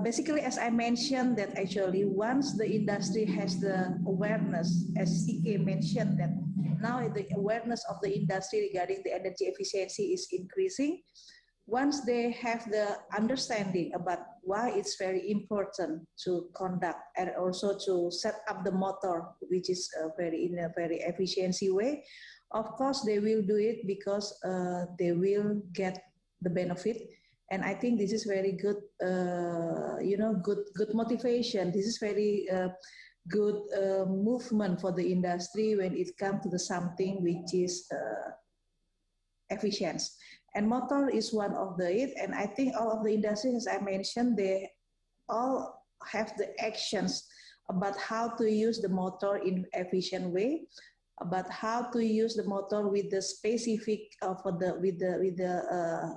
basically, as I mentioned, that actually once the industry has the awareness, as CK mentioned, that now the awareness of the industry regarding the energy efficiency is increasing. Once they have the understanding about why it's very important to conduct and also to set up the motor, which is in a very efficiency way, of course they will do it because they will get the benefit. And I think this is very good, good motivation. This is very good movement for the industry when it comes to the something which is efficient. And motor is one of it. And I think all of the industries, as I mentioned, they all have the actions about how to use the motor in efficient way, about how to use the motor with the specific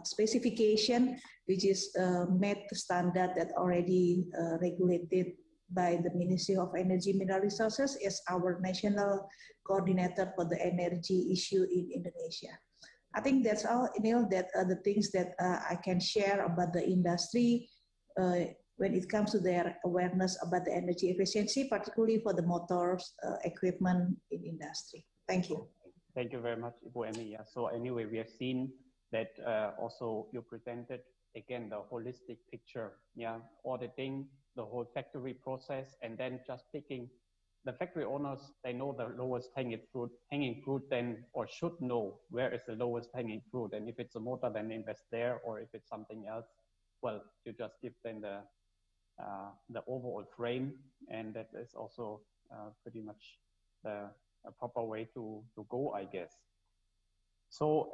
specification which is met to standard that already regulated by the Ministry of Energy Mineral Resources as our national coordinator for the energy issue in Indonesia. I think that's all, Neil, that are the things that I can share about the industry when it comes to their awareness about the energy efficiency, particularly for the motors equipment in industry. Thank you. Thank you very much, IEECCE. Yeah. So anyway, we have seen that also you presented again the holistic picture, yeah, auditing the whole factory process, and then just picking the factory owners. They know the lowest hanging fruit then, or should know where is the lowest hanging fruit, and if it's a motor, then invest there, or if it's something else, well, you just give them the overall frame, and that is also pretty much a proper way to go, I guess. So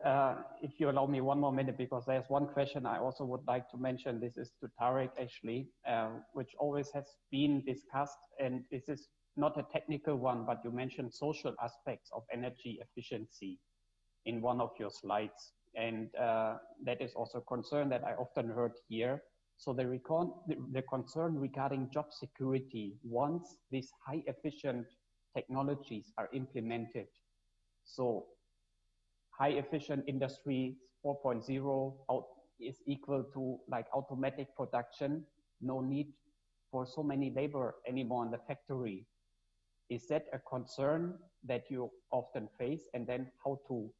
if you allow me one more minute, because there's one question I also would like to mention. This is to Tarek, actually, which always has been discussed, and this is not a technical one, but you mentioned social aspects of energy efficiency in one of your slides. And that is also a concern that I often heard here. So the concern regarding job security, once these high efficient technologies are implemented, so high efficient industry 4.0 is equal to like automatic production, no need for so many labor anymore in the factory. Is that a concern that you often face, and then how to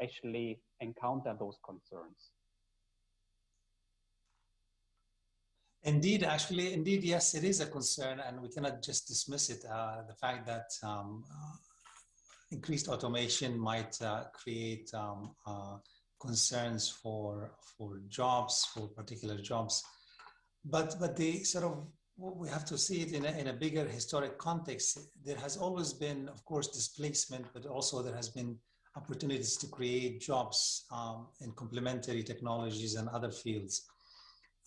actually encounter those concerns? Indeed, yes, it is a concern, and we cannot just dismiss it. The fact that increased automation might create concerns for jobs, for particular jobs, but the sort of, we have to see it in a bigger historic context. There has always been, of course, displacement, but also there has been opportunities to create jobs in complementary technologies and other fields.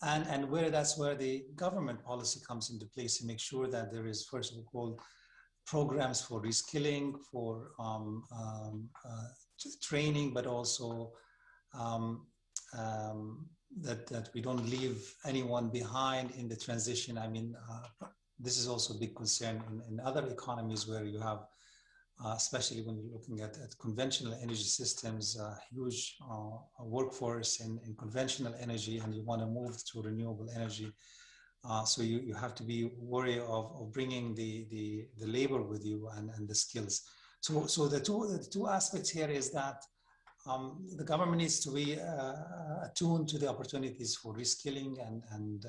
And that's where the government policy comes into place to make sure that there is, first of all, programs for reskilling, for training, but also that we don't leave anyone behind in the transition. I mean, this is also a big concern in other economies where you have especially when you're looking at conventional energy systems, huge workforce in conventional energy, and you want to move to renewable energy. So you have to be wary of bringing the labor with you and the skills. So the two aspects here is that the government needs to be attuned to the opportunities for reskilling and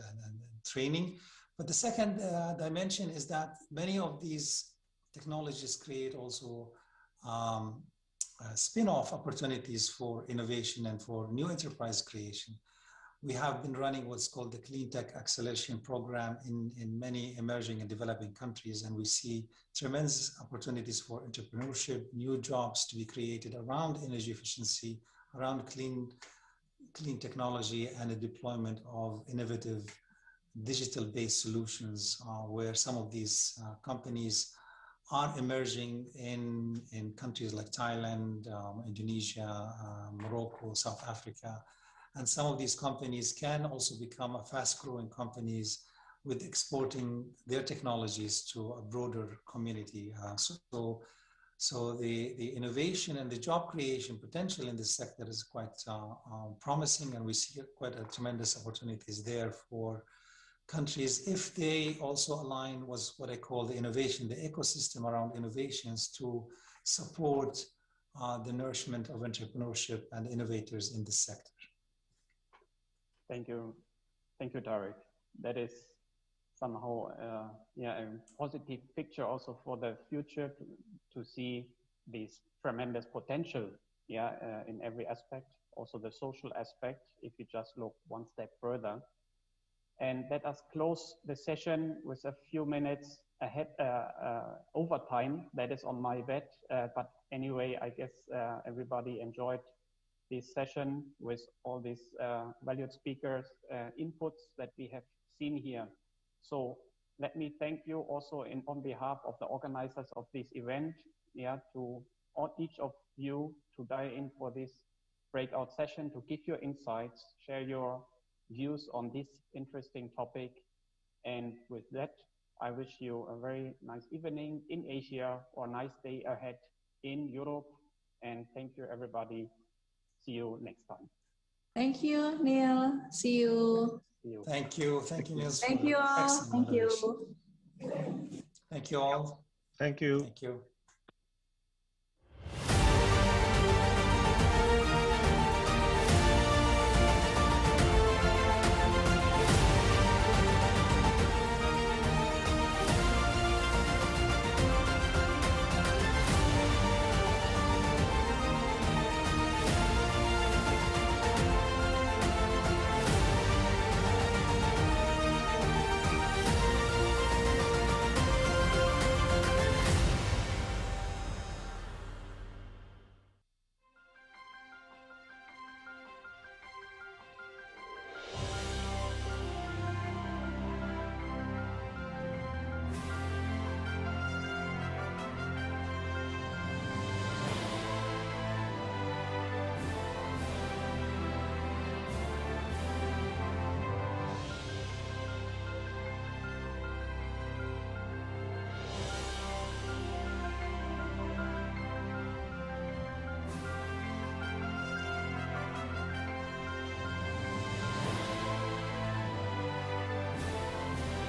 training. But the second dimension is that many of these technologies create also spin-off opportunities for innovation and for new enterprise creation. We have been running what's called the Clean Tech Acceleration Program in many emerging and developing countries, and we see tremendous opportunities for entrepreneurship, new jobs to be created around energy efficiency, around clean technology, and the deployment of innovative digital-based solutions, where some of these companies are emerging in countries like Thailand, Indonesia, Morocco, South Africa. And some of these companies can also become fast-growing companies with exporting their technologies to a broader community. So the innovation and the job creation potential in this sector is quite promising, and we see quite a tremendous opportunities there for countries if they also align with what I call the innovation, the ecosystem around innovations to support the nourishment of entrepreneurship and innovators in this sector. Thank you, Tariq. That is somehow a positive picture also for the future to see this tremendous potential in every aspect, also the social aspect, if you just look one step further. And let us close the session with a few minutes ahead overtime. That is on my bet, but anyway, I guess everybody enjoyed this session with all these valued speakers' inputs that we have seen here. So let me thank you also on behalf of the organizers of this event, to each of you to dial in for this breakout session, to give your insights, share your views on this interesting topic. And with that, I wish you a very nice evening in Asia or a nice day ahead in Europe. And thank you, everybody. See you next time. Thank you, Neil. See you. See you. Thank you. Thank you, Niels. Thank you all. Thank you. Thank you all. Thank you. Thank you.